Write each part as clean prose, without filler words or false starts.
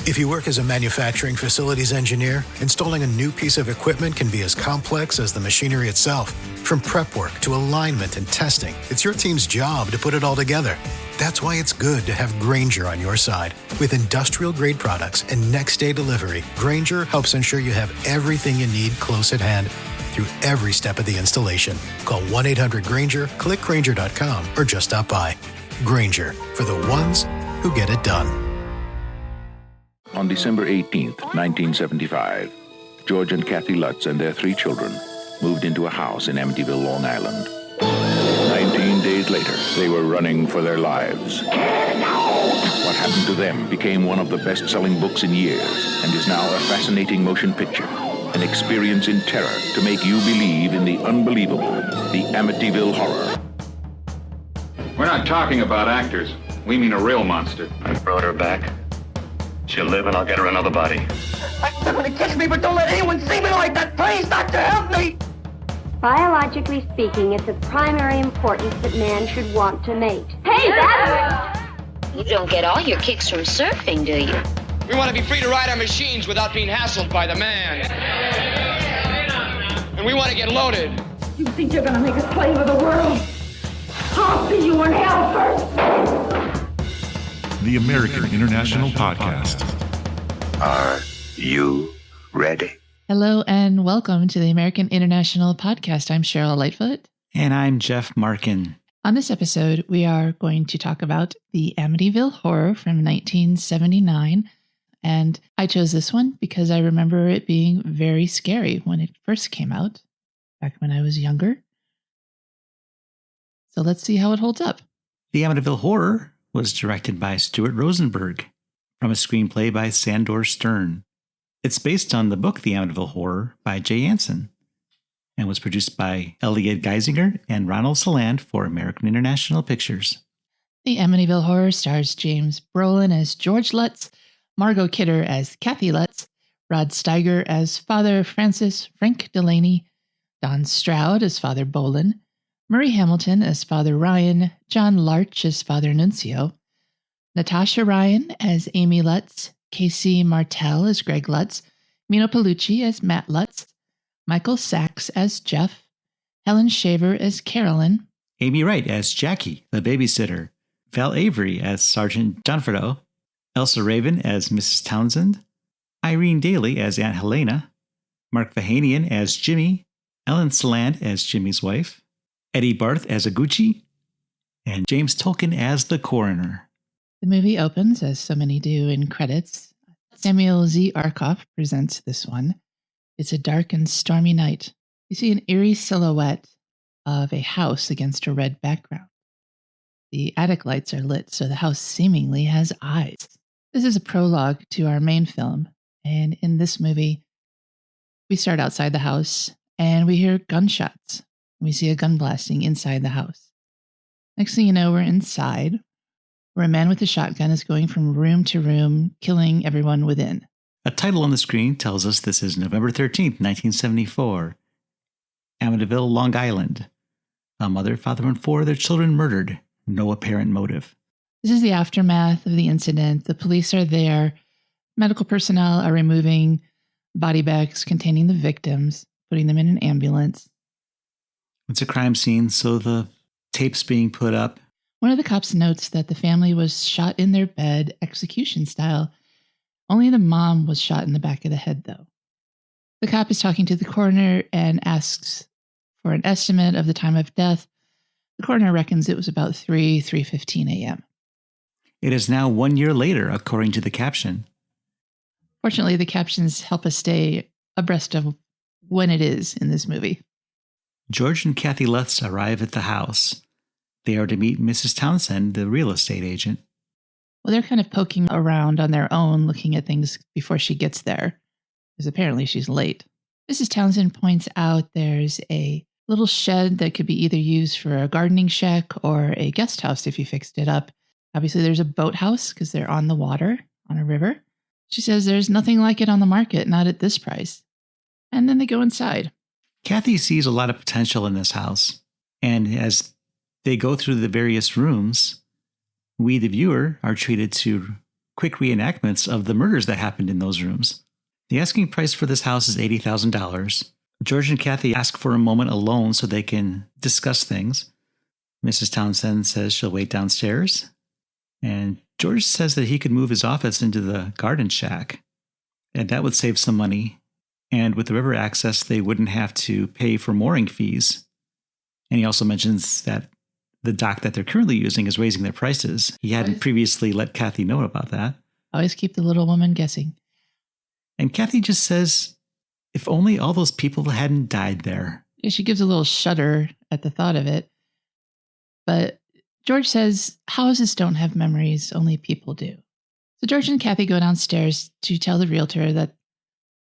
If you work as a manufacturing facilities engineer, installing a new piece of equipment can be as complex as the machinery itself. From prep work to alignment and testing, it's your team's job to put it all together. That's why it's good to have Grainger on your side. With industrial-grade products and next-day delivery, Grainger helps ensure you have everything you need close at hand through every step of the installation. Call 1-800-GRAINGER, click Grainger.com, or just stop by. Grainger, for the ones who get it done. On December 18th, 1975, George and Kathy Lutz and their 3 children moved into a house in Amityville, Long Island. 19 days later, they were running for their lives. What happened to them became one of the best-selling books in years and is now a fascinating motion picture, an experience in terror to make you believe in the unbelievable, the Amityville Horror. We're not talking about actors. We mean a real monster. I brought her back. She'll live and I'll get her another body. They're gonna kiss me, but don't let anyone see me like that. Please, doctor, help me. Biologically speaking, it's of primary importance that man should want to mate. Hey, that You don't get all your kicks from surfing, do you? We want to be free to ride our machines without being hassled by the man. And we want to get loaded. You think you're gonna make a slave of the world? I'll see you in hell first. The American International Podcast. Are you ready? Hello and welcome to the American International Podcast. I'm Cheryl Lightfoot. And I'm Jeff Markin. On this episode, we are going to talk about the Amityville Horror from 1979. And I chose this one because I remember it being very scary when it first came out, back when I was younger. So let's see how it holds up. The Amityville Horror was directed by Stuart Rosenberg from a screenplay by Sandor Stern. It's based on the book The Amityville Horror by J. Anson and was produced by Elliot Geisinger and Ronald Saland for American International Pictures. The Amityville Horror stars James Brolin as George Lutz, Margot Kidder as Kathy Lutz, Rod Steiger as Father Francis Frank Delaney, Don Stroud as Father Bolen, Murray Hamilton as Father Ryan, John Larch as Father Nuncio, Natasha Ryan as Amy Lutz, Casey Martel as Greg Lutz, Meeno Peluce as Matt Lutz, Michael Sachs as Jeff, Helen Shaver as Carolyn, Amy Wright as Jackie, the babysitter, Val Avery as Sergeant Donfardo, Elsa Raven as Mrs. Townsend, Irene Daly as Aunt Helena, Mark Vahanian as Jimmy, Ellen Saland as Jimmy's wife, Eddie Barth as Aguchi, and James Tolkien as the coroner. The movie opens, as so many do, in credits. Samuel Z. Arkoff presents this one. It's a dark and stormy night. You see an eerie silhouette of a house against a red background. The attic lights are lit, so the house seemingly has eyes. This is a prologue to our main film, and in this movie, we start outside the house, and we hear gunshots. We see a gun blasting inside the house. Next thing you know, we're inside, where a man with a shotgun is going from room to room, killing everyone within. A title on the screen tells us this is November 13th, 1974. Amityville, Long Island. A mother, father, and 4 of their children murdered. No apparent motive. This is the aftermath of the incident. The police are there. Medical personnel are removing body bags containing the victims, putting them in an ambulance. It's a crime scene, so the tape's being put up. One of the cops notes that the family was shot in their bed, execution style. Only the mom was shot in the back of the head, though. The cop is talking to the coroner and asks for an estimate of the time of death. The coroner reckons it was about 3:15 a.m. It is now 1 year later, according to the caption. Fortunately, the captions help us stay abreast of when it is in this movie. George and Kathy Lutz arrive at the house. They are to meet Mrs. Townsend, the real estate agent. Well, they're kind of poking around on their own, looking at things before she gets there, because apparently she's late. Mrs. Townsend points out there's a little shed that could be either used for a gardening shack or a guest house if you fixed it up. Obviously, there's a boathouse because they're on the water, on a river. She says there's nothing like it on the market, not at this price. And then they go inside. Kathy sees a lot of potential in this house. And as they go through the various rooms, we, the viewer, are treated to quick reenactments of the murders that happened in those rooms. The asking price for this house is $80,000. George and Kathy ask for a moment alone so they can discuss things. Mrs. Townsend says she'll wait downstairs. And George says that he could move his office into the garden shack. And that would save some money. And with the river access, they wouldn't have to pay for mooring fees. And he also mentions that the dock that they're currently using is raising their prices. He hadn't previously let Kathy know about that. Always keep the little woman guessing. And Kathy just says, if only all those people hadn't died there. Yeah, she gives a little shudder at the thought of it. But George says houses don't have memories, only people do. So George and Kathy go downstairs to tell the realtor that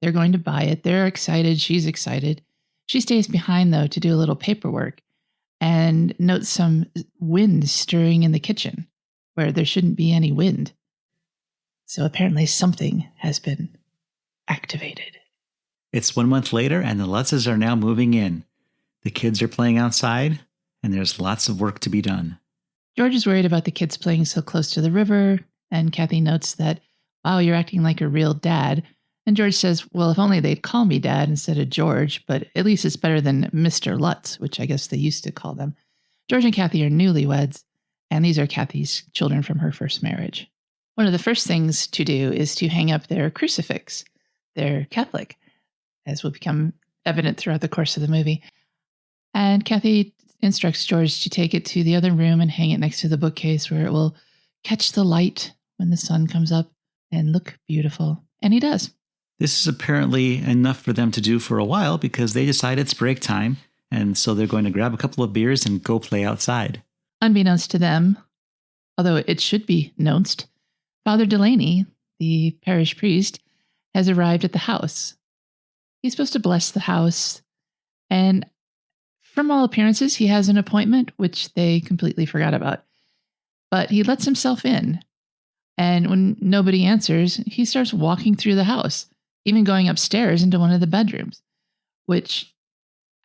they're going to buy it. They're excited. She's excited. She stays behind, though, to do a little paperwork and notes some wind stirring in the kitchen where there shouldn't be any wind. So apparently something has been activated. It's 1 month later, and the Lutzes are now moving in. The kids are playing outside, and there's lots of work to be done. George is worried about the kids playing so close to the river, and Kathy notes that, wow, you're acting like a real dad. And George says, well, if only they'd call me Dad instead of George, but at least it's better than Mr. Lutz, which I guess they used to call them. George and Kathy are newlyweds, and these are Kathy's children from her first marriage. One of the first things to do is to hang up their crucifix. They're Catholic, as will become evident throughout the course of the movie. And Kathy instructs George to take it to the other room and hang it next to the bookcase where it will catch the light when the sun comes up and look beautiful. And he does. This is apparently enough for them to do for a while because they decide it's break time, and so they're going to grab a couple of beers and go play outside. Unbeknownst to them, although it should be knownst, Father Delaney, the parish priest, has arrived at the house. He's supposed to bless the house, and from all appearances, he has an appointment, which they completely forgot about. But he lets himself in, and when nobody answers, he starts walking through the house, even going upstairs into one of the bedrooms, which,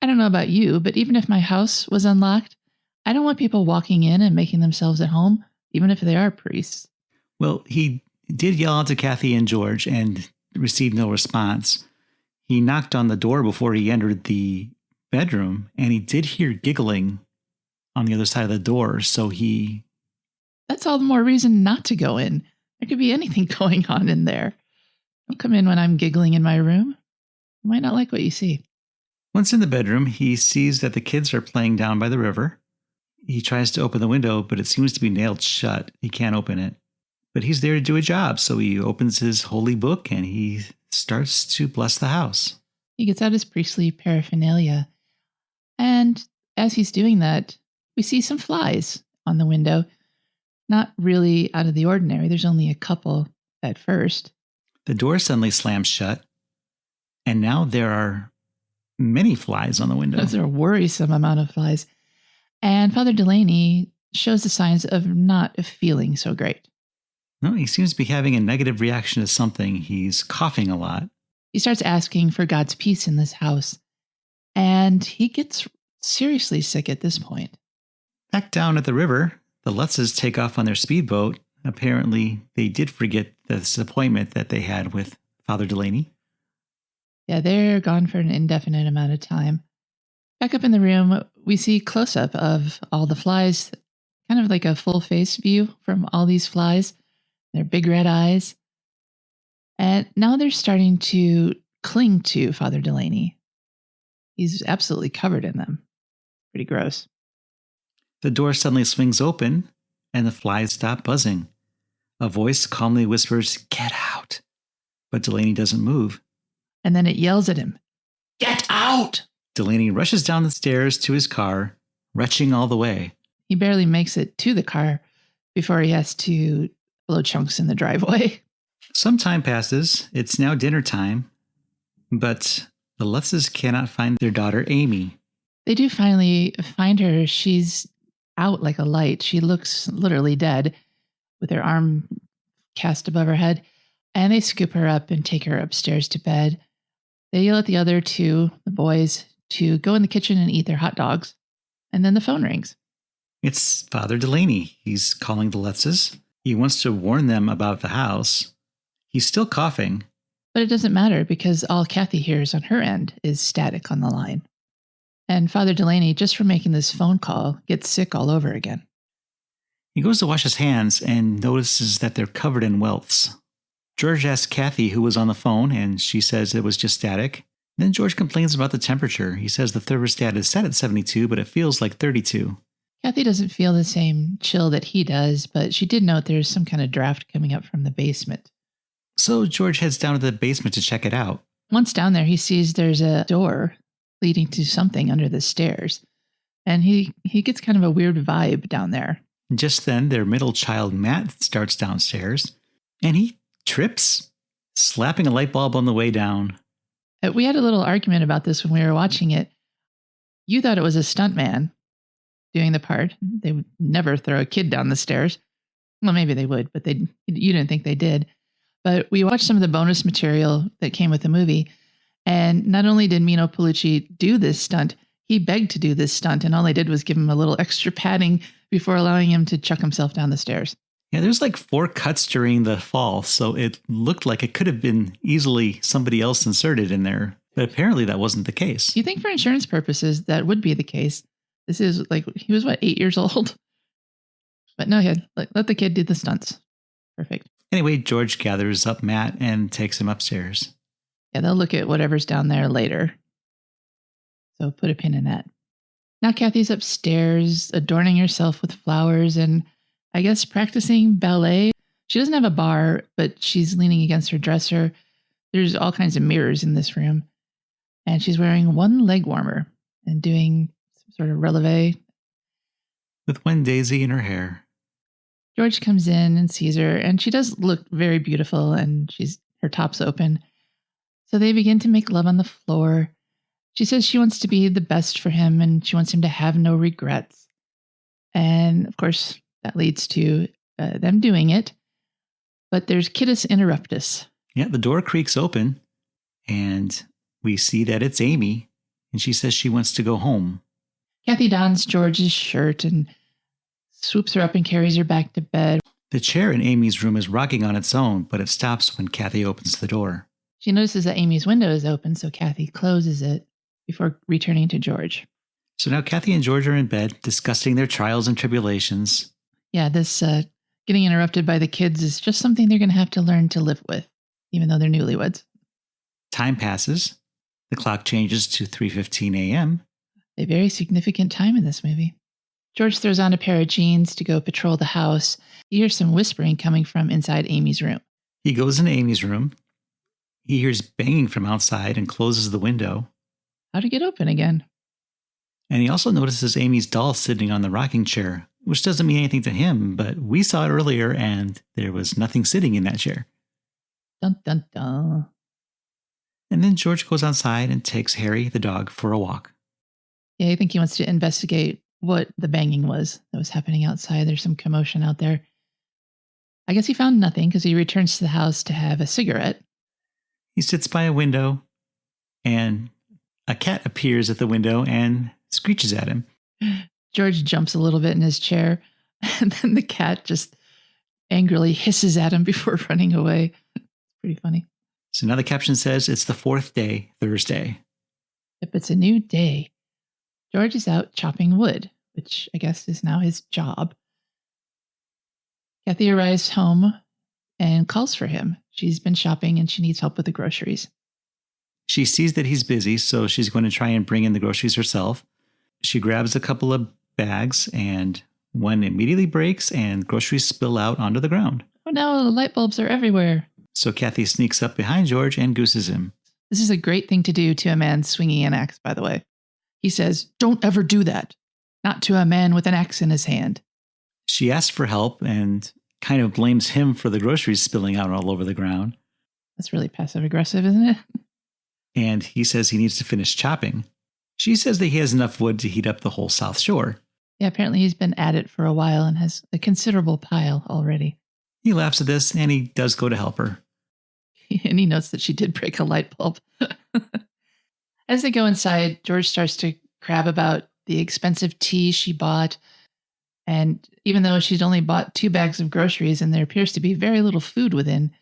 I don't know about you, but even if my house was unlocked, I don't want people walking in and making themselves at home, even if they are priests. Well, he did yell out to Kathy and George and received no response. He knocked on the door before he entered the bedroom, and he did hear giggling on the other side of the door, so he... That's all the more reason not to go in. There could be anything going on in there. Don't come in when I'm giggling in my room. You might not like what you see. Once in the bedroom, he sees that the kids are playing down by the river. He tries to open the window, but it seems to be nailed shut. He can't open it. But he's there to do a job, so he opens his holy book and he starts to bless the house. He gets out his priestly paraphernalia. And as he's doing that, we see some flies on the window. Not really out of the ordinary. There's only a couple at first. The door suddenly slams shut, and now there are many flies on the window. Those are a worrisome amount of flies. And Father Delaney shows the signs of not feeling so great. No, he seems to be having a negative reaction to something. He's coughing a lot. He starts asking for God's peace in this house, and he gets seriously sick at this point. Back down at the river, the Lutzes take off on their speedboat. Apparently, they did forget this appointment that they had with Father Delaney. Yeah, they're gone for an indefinite amount of time. Back up in the room, we see close-up of all the flies, kind of like a full-face view from all these flies, their big red eyes. And now they're starting to cling to Father Delaney. He's absolutely covered in them. Pretty gross. The door suddenly swings open, and the flies stop buzzing. A voice calmly whispers, "Get out!" But Delaney doesn't move. And then it yells at him, "Get out!" Delaney rushes down the stairs to his car, retching all the way. He barely makes it to the car before he has to blow chunks in the driveway. Some time passes. It's now dinner time. But the Lutzes cannot find their daughter, Amy. They do finally find her. She's out like a light. She looks literally dead with her arm cast above her head. And they scoop her up and take her upstairs to bed. They yell at the other two, the boys, to go in the kitchen and eat their hot dogs. And then the phone rings. It's Father Delaney. He's calling the Lutzes. He wants to warn them about the house. He's still coughing. But it doesn't matter because all Kathy hears on her end is static on the line. And Father Delaney, just from making this phone call, gets sick all over again. He goes to wash his hands and notices that they're covered in welts. George asks Kathy who was on the phone, and she says it was just static. Then George complains about the temperature. He says the thermostat is set at 72, but it feels like 32. Kathy doesn't feel the same chill that he does, but she did note there's some kind of draft coming up from the basement. So George heads down to the basement to check it out. Once down there, he sees there's a door leading to something under the stairs. And he gets kind of a weird vibe down there. Just then, their middle child, Matt, starts downstairs, and he trips, slapping a light bulb on the way down. We had a little argument about this when we were watching it. You thought it was a stuntman doing the part. They would never throw a kid down the stairs. Well, maybe they would, but you didn't think they did. But we watched some of the bonus material that came with the movie, and not only did Meeno Peluce do this stunt, he begged to do this stunt, and all they did was give him a little extra padding before allowing him to chuck himself down the stairs. Yeah, there's like 4 cuts during the fall, so it looked like it could have been easily somebody else inserted in there. But apparently that wasn't the case. You think for insurance purposes that would be the case. This is like, he was 8 years old? But no, let the kid do the stunts. Perfect. Anyway, George gathers up Matt and takes him upstairs. Yeah, they'll look at whatever's down there later. So put a pin in that. Now Kathy's upstairs, adorning herself with flowers and I guess practicing ballet. She doesn't have a bar, but she's leaning against her dresser. There's all kinds of mirrors in this room. And she's wearing one leg warmer and doing some sort of releve. With one daisy in her hair. George comes in and sees her, and she does look very beautiful, and her top's open. So they begin to make love on the floor. She says she wants to be the best for him, and she wants him to have no regrets. And, of course, that leads to them doing it. But there's Kittus Interruptus. Yeah, the door creaks open, and we see that it's Amy, and she says she wants to go home. Kathy dons George's shirt and swoops her up and carries her back to bed. The chair in Amy's room is rocking on its own, but it stops when Kathy opens the door. She notices that Amy's window is open, so Kathy closes it before returning to George. So now Kathy and George are in bed, discussing their trials and tribulations. Yeah, this getting interrupted by the kids is just something they're going to have to learn to live with, even though they're newlyweds. Time passes. The clock changes to 3:15 a.m. A very significant time in this movie. George throws on a pair of jeans to go patrol the house. He hears some whispering coming from inside Amy's room. He goes into Amy's room. He hears banging from outside and closes the window. How'd it get open again? And he also notices Amy's doll sitting on the rocking chair, which doesn't mean anything to him, but we saw it earlier and there was nothing sitting in that chair. Dun, dun, dun. And then George goes outside and takes Harry, the dog, for a walk. Yeah, I think he wants to investigate what the banging was that was happening outside. There's some commotion out there. I guess he found nothing because he returns to the house to have a cigarette. He sits by a window and a cat appears at the window and screeches at him. George jumps a little bit in his chair and then the cat just angrily hisses at him before running away. It's pretty funny. So now the caption says it's the 4th day, Thursday. Yep, it's a new day. George is out chopping wood, which I guess is now his job. Kathy arrives home and calls for him. She's been shopping and she needs help with the groceries. She sees that he's busy, so she's going to try and bring in the groceries herself. She grabs a couple of bags and one immediately breaks and groceries spill out onto the ground. Oh no, the light bulbs are everywhere. So Kathy sneaks up behind George and gooses him. This is a great thing to do to a man swinging an axe, by the way. He says, "Don't ever do that. Not to a man with an axe in his hand." She asks for help and kind of blames him for the groceries spilling out all over the ground. That's really passive aggressive, isn't it? And he says he needs to finish chopping. She says that he has enough wood to heat up the whole South Shore. Yeah, apparently he's been at it for a while and has a considerable pile already. He laughs at this and he does go to help her. And he notes that she did break a light bulb. As they go inside, George starts to crab about the expensive tea she bought. And even though she's only bought 2 bags of groceries and there appears to be very little food within,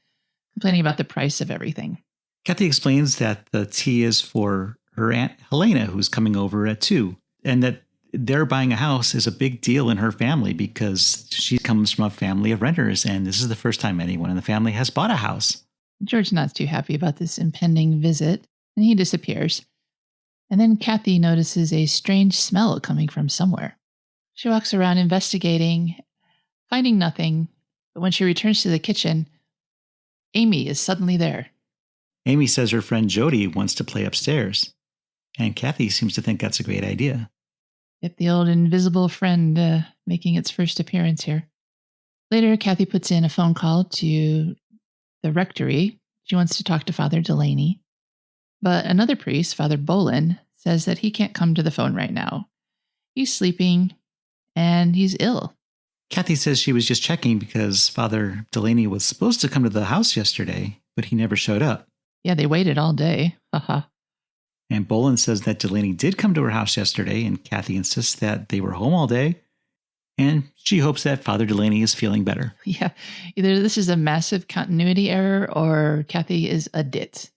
complaining about the price of everything. Kathy explains that the tea is for her Aunt Helena, who's coming over at 2, and that their buying a house is a big deal in her family because she comes from a family of renters, and this is the first time anyone in the family has bought a house. George's not too happy about this impending visit, and he disappears. And then Kathy notices a strange smell coming from somewhere. She walks around investigating, finding nothing, but when she returns to the kitchen, Amy is suddenly there. Amy says her friend Jody wants to play upstairs, and Kathy seems to think that's a great idea. Yep, the old invisible friend making its first appearance here. Later, Kathy puts in a phone call to the rectory. She wants to talk to Father Delaney. But another priest, Father Bolen, says that he can't come to the phone right now. He's sleeping and he's ill. Kathy says she was just checking because Father Delaney was supposed to come to the house yesterday, but he never showed up. Yeah, they waited all day. Haha. And Bolen says that Delaney did come to her house yesterday, and Kathy insists that they were home all day, and she hopes that Father Delaney is feeling better. Yeah, either this is a massive continuity error or Kathy is a ditz.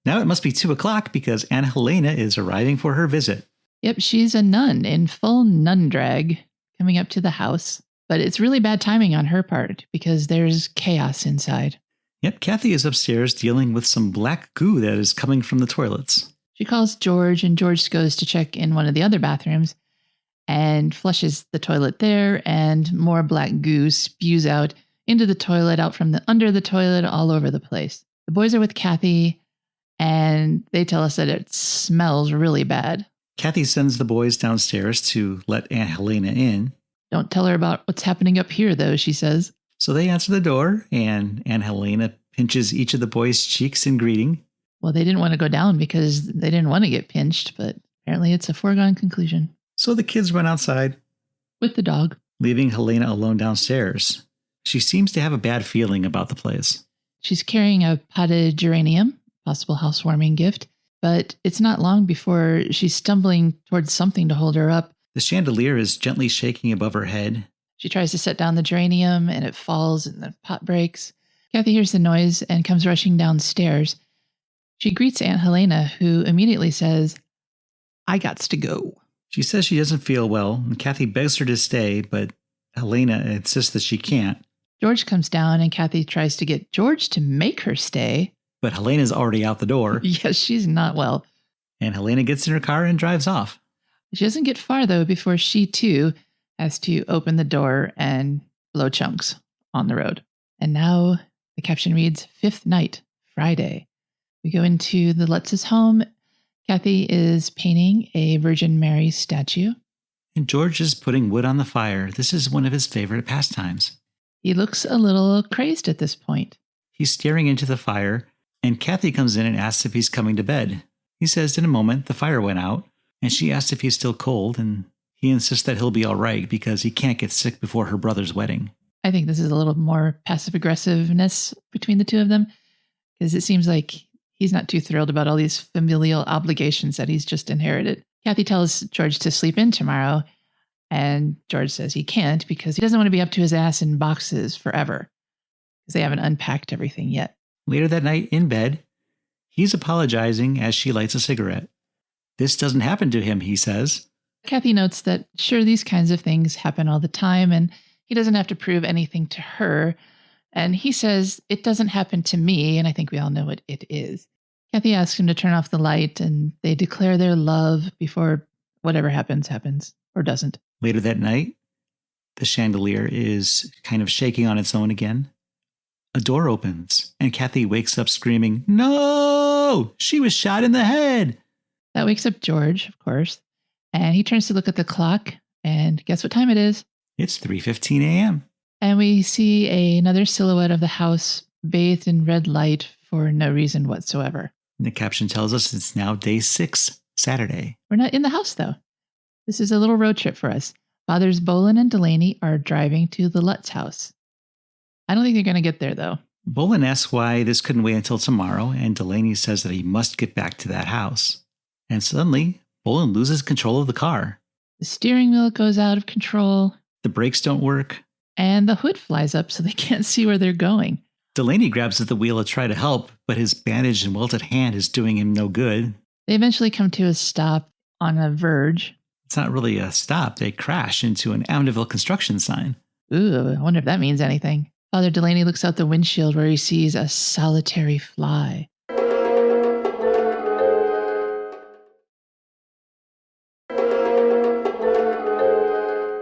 Now it must be 2 o'clock because Aunt Helena is arriving for her visit. Yep, she's a nun in full nun drag coming up to the house, but it's really bad timing on her part because there's chaos inside. Yep, Kathy is upstairs dealing with some black goo that is coming from the toilets. She calls George, and George goes to check in one of the other bathrooms and flushes the toilet there, and more black goo spews out into the toilet, out from under the toilet, all over the place. The boys are with Kathy, and they tell us that it smells really bad. Kathy sends the boys downstairs to let Aunt Helena in. Don't tell her about what's happening up here, though, she says. So they answer the door, and Aunt Helena pinches each of the boys' cheeks in greeting. Well, they didn't want to go down because they didn't want to get pinched, but apparently it's a foregone conclusion. So the kids run outside. With the dog. Leaving Helena alone downstairs. She seems to have a bad feeling about the place. She's carrying a potted geranium, possible housewarming gift, but it's not long before she's stumbling towards something to hold her up. The chandelier is gently shaking above her head. She tries to set down the geranium, and it falls, and the pot breaks. Kathy hears the noise and comes rushing downstairs. She greets Aunt Helena, who immediately says, "I gots to go." She says she doesn't feel well, and Kathy begs her to stay, but Helena insists that she can't. George comes down, and Kathy tries to get George to make her stay. But Helena's already out the door. Yes, she's not well. And Helena gets in her car and drives off. She doesn't get far, though, before she, too, has to open the door and blow chunks on the road. And now the caption reads, 5th night, Friday. We go into the Lutz's home. Kathy is painting a Virgin Mary statue. And George is putting wood on the fire. This is one of his favorite pastimes. He looks a little crazed at this point. He's staring into the fire, and Kathy comes in and asks if he's coming to bed. He says in a moment the fire went out, and she asks if he's still cold, and he insists that he'll be all right because he can't get sick before her brother's wedding. I think this is a little more passive-aggressiveness between the two of them, because it seems like he's not too thrilled about all these familial obligations that he's just inherited. Kathy tells George to sleep in tomorrow, and George says he can't because he doesn't want to be up to his ass in boxes forever, because they haven't unpacked everything yet. Later that night, in bed, he's apologizing as she lights a cigarette. This doesn't happen to him, he says. Kathy notes that, sure, these kinds of things happen all the time, and he doesn't have to prove anything to her. And he says, it doesn't happen to me, and I think we all know what it is. Kathy asks him to turn off the light, and they declare their love before whatever happens, or doesn't. Later that night, the chandelier is kind of shaking on its own again. A door opens, and Kathy wakes up screaming, "No! She was shot in the head!" That wakes up George, of course, and he turns to look at the clock, and guess what time it is? It's 3:15 a.m. And we see another silhouette of the house bathed in red light for no reason whatsoever. And the caption tells us it's now day 6, Saturday. We're not in the house, though. This is a little road trip for us. Fathers Bolen and Delaney are driving to the Lutz house. I don't think they're going to get there, though. Bolen asks why this couldn't wait until tomorrow, and Delaney says that he must get back to that house. And suddenly, Bolen loses control of the car. The steering wheel goes out of control. The brakes don't work. And the hood flies up so they can't see where they're going. Delaney grabs at the wheel to try to help, but his bandaged and welted hand is doing him no good. They eventually come to a stop on a verge. It's not really a stop. They crash into an Amityville construction sign. Ooh, I wonder if that means anything. Father Delaney looks out the windshield where he sees a solitary fly.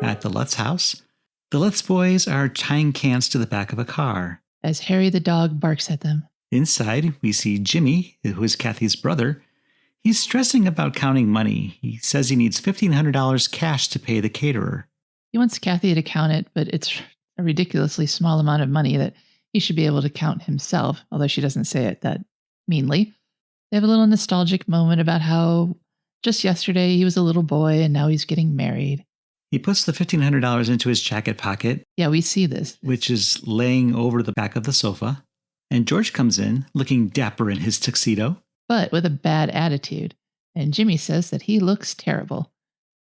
At the Lutz house, the Lutz boys are tying cans to the back of a car. As Harry the dog barks at them. Inside, we see Jimmy, who is Kathy's brother. He's stressing about counting money. He says he needs $1,500 cash to pay the caterer. He wants Kathy to count it, but it's a ridiculously small amount of money that he should be able to count himself, although she doesn't say it that meanly. They have a little nostalgic moment about how just yesterday he was a little boy and now he's getting married. He puts the $1,500 into his jacket pocket. Yeah, we see this. Which is laying over the back of the sofa. And George comes in, looking dapper in his tuxedo. But with a bad attitude. And Jimmy says that he looks terrible.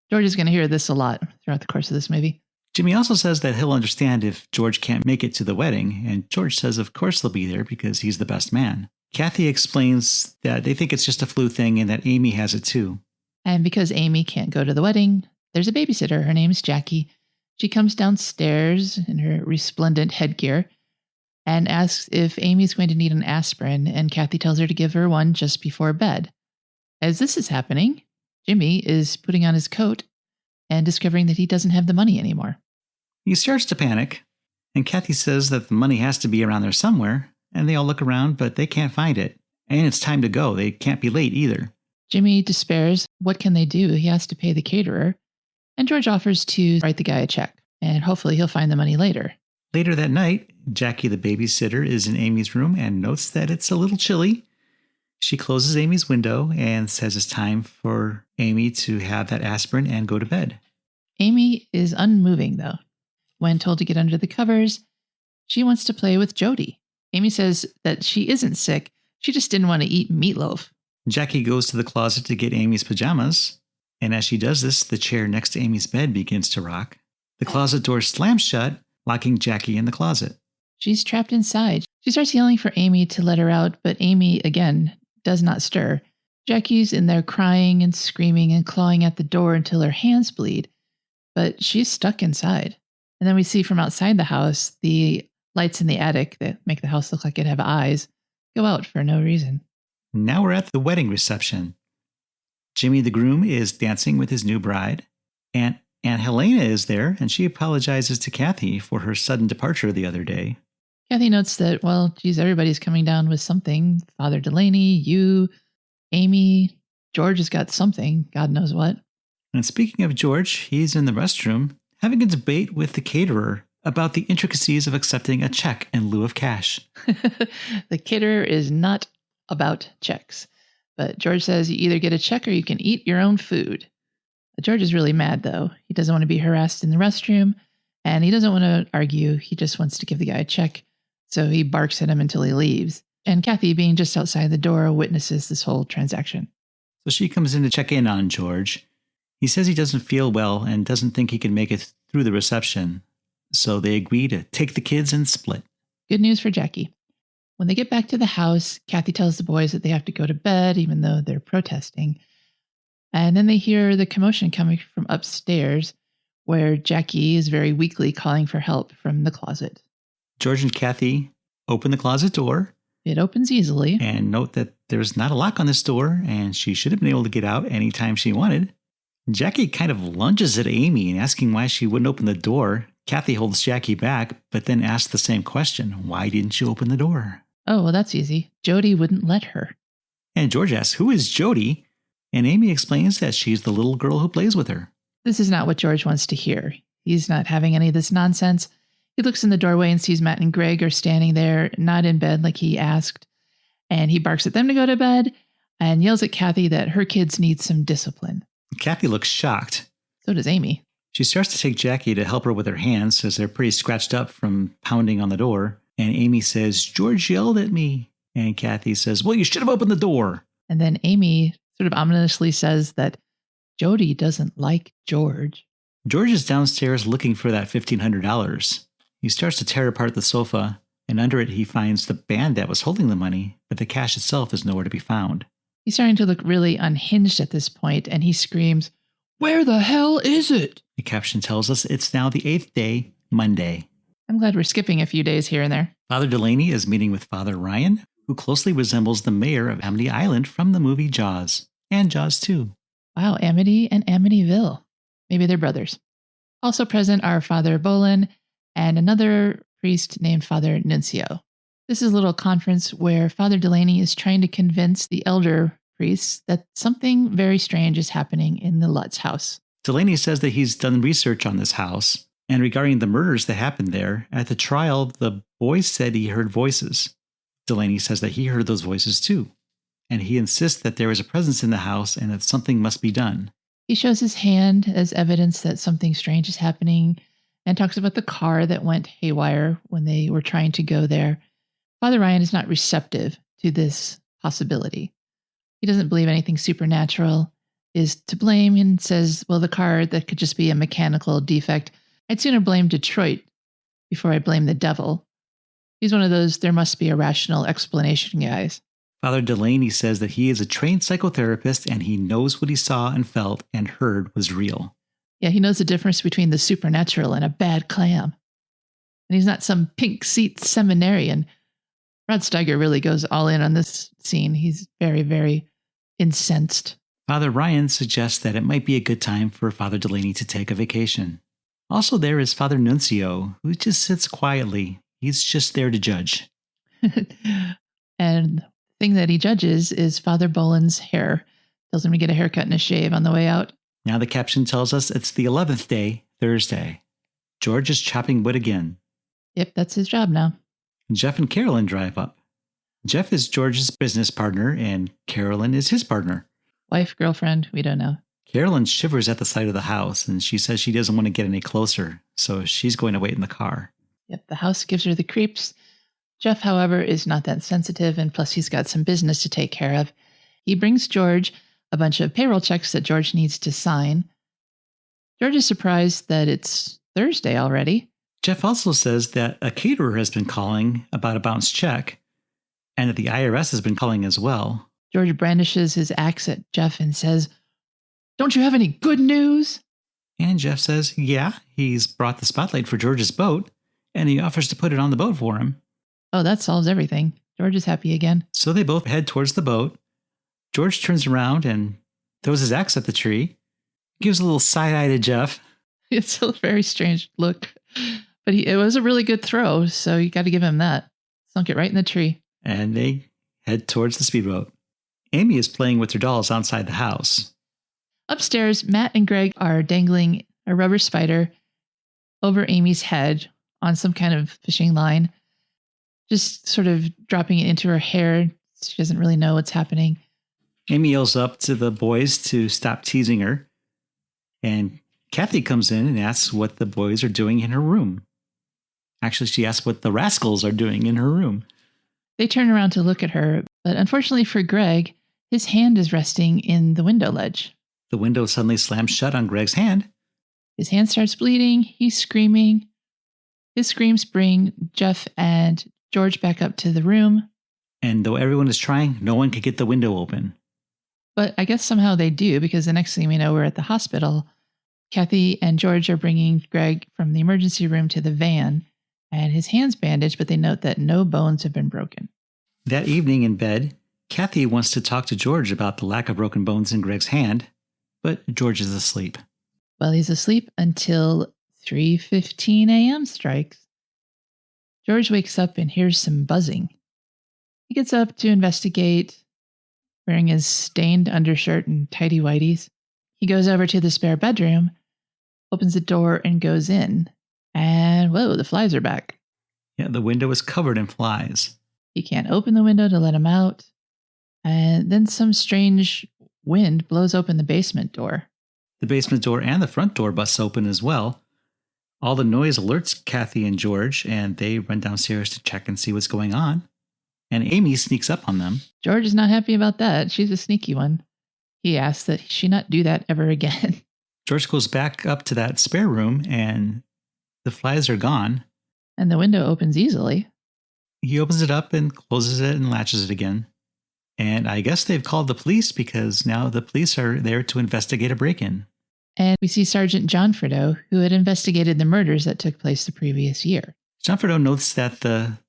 George is going to hear this a lot throughout the course of this movie. Jimmy also says that he'll understand if George can't make it to the wedding. And George says of course he'll be there because he's the best man. Kathy explains that they think it's just a flu thing and that Amy has it too. And because Amy can't go to the wedding, there's a babysitter. Her name's Jackie. She comes downstairs in her resplendent headgear and asks if Amy's going to need an aspirin, and Kathy tells her to give her one just before bed. As this is happening, Jimmy is putting on his coat and discovering that he doesn't have the money anymore. He starts to panic, and Kathy says that the money has to be around there somewhere, and they all look around, but they can't find it. And it's time to go. They can't be late either. Jimmy despairs. What can they do? He has to pay the caterer. And George offers to write the guy a check, and hopefully he'll find the money later. Later that night, Jackie, the babysitter, is in Amy's room and notes that it's a little chilly. She closes Amy's window and says it's time for Amy to have that aspirin and go to bed. Amy is unmoving, though. When told to get under the covers, she wants to play with Jody. Amy says that she isn't sick. She just didn't want to eat meatloaf. Jackie goes to the closet to get Amy's pajamas. And as she does this, the chair next to Amy's bed begins to rock. The closet door slams shut, locking Jackie in the closet. She's trapped inside. She starts yelling for Amy to let her out, but Amy, again, does not stir. Jackie's in there crying and screaming and clawing at the door until her hands bleed, but she's stuck inside. And then we see from outside the house, the lights in the attic that make the house look like it have eyes go out for no reason. Now we're at the wedding reception. Jimmy the groom is dancing with his new bride. Aunt Helena is there, and she apologizes to Kathy for her sudden departure the other day. Kathy notes that, well, geez, everybody's coming down with something. Father Delaney, you, Amy, George has got something, God knows what. And speaking of George, he's in the restroom having a debate with the caterer about the intricacies of accepting a check in lieu of cash. The caterer is not about checks. But George says you either get a check or you can eat your own food. George is really mad, though. He doesn't want to be harassed in the restroom, and he doesn't want to argue. He just wants to give the guy a check, so he barks at him until he leaves. And Kathy, being just outside the door, witnesses this whole transaction. So she comes in to check in on George. He says he doesn't feel well and doesn't think he can make it through the reception, so they agree to take the kids and split. Good news for Jackie. When they get back to the house, Kathy tells the boys that they have to go to bed, even though they're protesting. And then they hear the commotion coming from upstairs, where Jackie is very weakly calling for help from the closet. George and Kathy open the closet door. It opens easily. And note that there's not a lock on this door, and she should have been able to get out anytime she wanted. Jackie kind of lunges at Amy and asking why she wouldn't open the door. Kathy holds Jackie back, but then asks the same question. Why didn't you open the door? Oh, well, that's easy. Jody wouldn't let her. And George asks, who is Jody? And Amy explains that she's the little girl who plays with her. This is not what George wants to hear. He's not having any of this nonsense. He looks in the doorway and sees Matt and Greg are standing there, not in bed like he asked. And he barks at them to go to bed and yells at Kathy that her kids need some discipline. Kathy looks shocked. So does Amy. She starts to take Jackie to help her with her hands as they're pretty scratched up from pounding on the door. And Amy says, George yelled at me. And Kathy says, well, you should have opened the door. And then Amy sort of ominously says that Jody doesn't like George. George is downstairs looking for that $1,500. He starts to tear apart the sofa, and under it he finds the band that was holding the money, but the cash itself is nowhere to be found. He's starting to look really unhinged at this point, and he screams, "Where the hell is it?" The caption tells us it's now the 8th day, Monday. I'm glad we're skipping a few days here and there. Father Delaney is meeting with Father Ryan, who closely resembles the mayor of Amity Island from the movie Jaws, and Jaws 2. Wow, Amity and Amityville. Maybe they're brothers. Also present are Father Bolen and another priest named Father Nuncio. This is a little conference where Father Delaney is trying to convince the elder priests that something very strange is happening in the Lutz house. Delaney says that he's done research on this house, and regarding the murders that happened there, at the trial, the boy said he heard voices. Delaney says that he heard those voices too, and he insists that there is a presence in the house and that something must be done. He shows his hand as evidence that something strange is happening and talks about the car that went haywire when they were trying to go there. Father Ryan is not receptive to this possibility. He doesn't believe anything supernatural is to blame and says, well, the car, that could just be a mechanical defect. I'd sooner blame Detroit before I blame the devil. He's one of those there must be a rational explanation guys. Father Delaney says that he is a trained psychotherapist and he knows what he saw and felt and heard was real. Yeah, he knows the difference between the supernatural and a bad clam. And he's not some pink seat seminarian. Rod Steiger really goes all in on this scene. He's very, very incensed. Father Ryan suggests that it might be a good time for Father Delaney to take a vacation. Also there is Father Nuncio, who just sits quietly. He's just there to judge. And the thing that he judges is Father Bolen's hair. Tells him to get a haircut and a shave on the way out. Now the caption tells us it's the 11th day, Thursday. George is chopping wood again. Yep, that's his job now. Jeff and Carolyn drive up. Jeff is George's business partner and Carolyn is his partner. Wife, girlfriend, we don't know. Carolyn shivers at the sight of the house and she says she doesn't want to get any closer, so she's going to wait in the car. Yep, the house gives her the creeps. Jeff, however, is not that sensitive, and plus he's got some business to take care of. He brings George a bunch of payroll checks that George needs to sign. George is surprised that it's Thursday already. Jeff also says that a caterer has been calling about a bounced check, and that the IRS has been calling as well. George brandishes his axe at Jeff and says, "Don't you have any good news?" And Jeff says, yeah, he's brought the spotlight for George's boat, and he offers to put it on the boat for him. Oh, that solves everything. George is happy again. So they both head towards the boat. George turns around and throws his axe at the tree, gives a little side eye to Jeff. It's a very strange look, but it was a really good throw, so you got to give him that. Sunk it right in the tree. And they head towards the speedboat. Amy is playing with her dolls outside the house. Upstairs, Matt and Greg are dangling a rubber spider over Amy's head on some kind of fishing line, just sort of dropping it into her hair. She doesn't really know what's happening. Amy yells up to the boys to stop teasing her, and Kathy comes in and asks what the boys are doing in her room. Actually, she asks what the rascals are doing in her room. They turn around to look at her, but unfortunately for Greg, his hand is resting in the window ledge. The window suddenly slams shut on Greg's hand. His hand starts bleeding. He's screaming. His screams bring Jeff and George back up to the room. And though everyone is trying, no one can get the window open. But I guess somehow they do, because the next thing we know, we're at the hospital. Kathy and George are bringing Greg from the emergency room to the van, and his hand's bandaged, but they note that no bones have been broken. That evening in bed, Kathy wants to talk to George about the lack of broken bones in Greg's hand, but George is asleep. Well, he's asleep until 3:15 a.m. strikes. George wakes up and hears some buzzing. He gets up to investigate, wearing his stained undershirt and tidy whities. He goes over to the spare bedroom, opens the door, and goes in. And whoa, the flies are back. Yeah, the window is covered in flies. He can't open the window to let him out. And then some strange wind blows open the basement door. The basement door and the front door busts open as well. All the noise alerts Kathy and George, and they run downstairs to check and see what's going on. And Amy sneaks up on them. George is not happy about that. She's a sneaky one. He asks that she not do that ever again. George goes back up to that spare room and the flies are gone. And the window opens easily. He opens it up and closes it and latches it again. And I guess they've called the police because now the police are there to investigate a break-in. And we see Sergeant Johnfredo, who had investigated the murders that took place the previous year. Johnfredo notes that the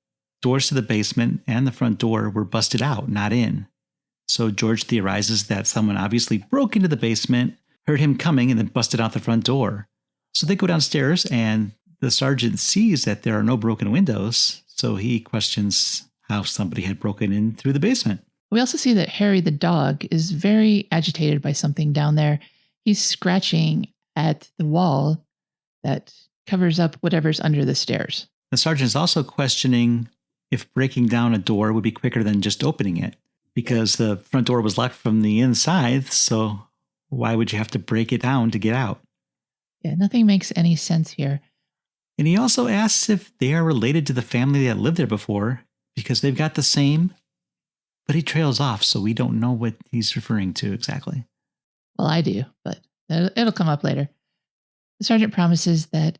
doors to the basement and the front door were busted out, not in. So George theorizes that someone obviously broke into the basement, heard him coming, and then busted out the front door. So they go downstairs, and the sergeant sees that there are no broken windows, so he questions how somebody had broken in through the basement. We also see that Harry the dog is very agitated by something down there. He's scratching at the wall that covers up whatever's under the stairs. The sergeant is also questioning if breaking down a door would be quicker than just opening it, because the front door was locked from the inside, so why would you have to break it down to get out? Yeah, nothing makes any sense here. And he also asks if they are related to the family that lived there before, because they've got the same, but he trails off, so we don't know what he's referring to exactly. Well, I do, but it'll come up later. The sergeant promises that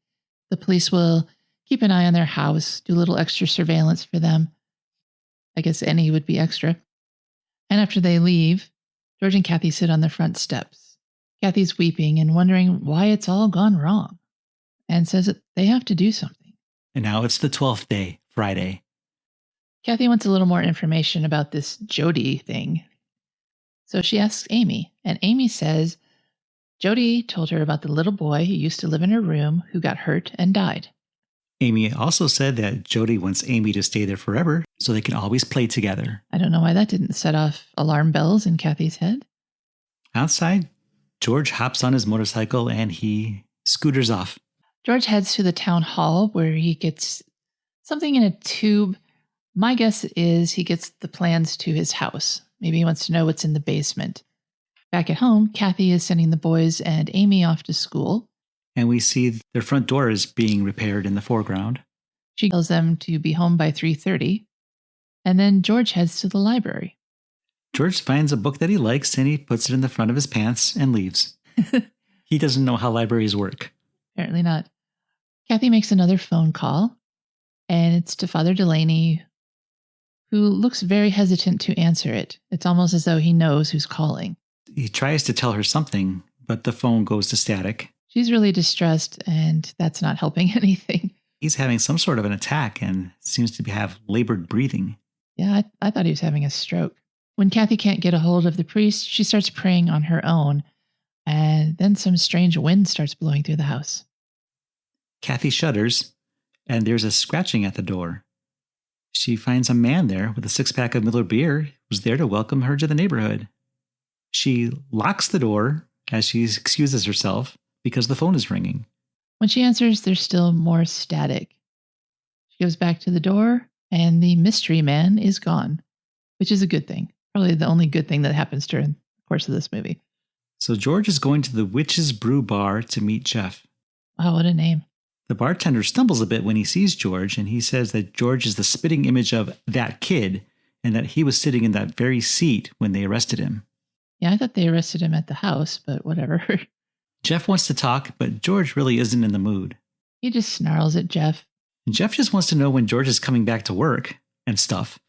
the police will keep an eye on their house, do a little extra surveillance for them. I guess any would be extra. And after they leave, George and Kathy sit on the front steps. Kathy's weeping and wondering why it's all gone wrong, and says that they have to do something. And now it's the 12th day, Friday. Kathy wants a little more information about this Jody thing. So she asks Amy, and Amy says Jody told her about the little boy who used to live in her room who got hurt and died. Amy also said that Jody wants Amy to stay there forever so they can always play together. I don't know why that didn't set off alarm bells in Kathy's head. Outside, George hops on his motorcycle and he scooters off. George heads to the town hall where he gets something in a tube. My guess is he gets the plans to his house. Maybe he wants to know what's in the basement. Back at home, Kathy is sending the boys and Amy off to school. And we see their front door is being repaired in the foreground. She tells them to be home by 3:30. And then George heads to the library. George finds a book that he likes and he puts it in the front of his pants and leaves. He doesn't know how libraries work. Apparently not. Kathy makes another phone call, and it's to Father Delaney, who looks very hesitant to answer it. It's almost as though he knows who's calling. He tries to tell her something, but the phone goes to static. She's really distressed, and that's not helping anything. He's having some sort of an attack and seems to have labored breathing. Yeah, I thought he was having a stroke. When Kathy can't get a hold of the priest, she starts praying on her own, and then some strange wind starts blowing through the house. Kathy shudders, and there's a scratching at the door. She finds a man there with a six-pack of Miller beer who's there to welcome her to the neighborhood. She locks the door as she excuses herself because the phone is ringing. When she answers, there's still more static. She goes back to the door, and the mystery man is gone, which is a good thing. Probably the only good thing that happens during the course of this movie. So George is going to the Witch's Brew Bar to meet Jeff. Wow, what a name. The bartender stumbles a bit when he sees George, and he says that George is the spitting image of that kid and that he was sitting in that very seat when they arrested him. Yeah, I thought they arrested him at the house, but whatever. Jeff wants to talk, but George really isn't in the mood. He just snarls at Jeff. And Jeff just wants to know when George is coming back to work and stuff.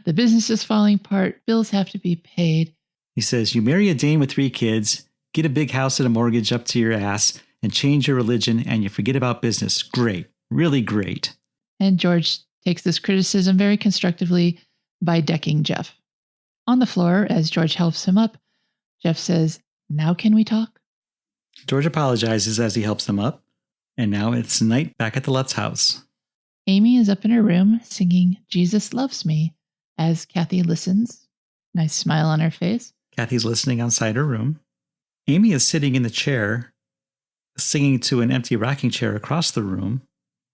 The business is falling apart. Bills have to be paid. He says, you marry a dame with 3 kids, get a big house and a mortgage up to your ass, and change your religion, and you forget about business. Great. Really great. And George takes this criticism very constructively by decking Jeff. On the floor, as George helps him up, Jeff says, now can we talk? George apologizes as he helps them up, and now it's night back at the Lutz house. Amy is up in her room singing Jesus Loves Me as Kathy listens. Nice smile on her face. Kathy's listening outside her room. Amy is sitting in the chair, singing to an empty rocking chair across the room.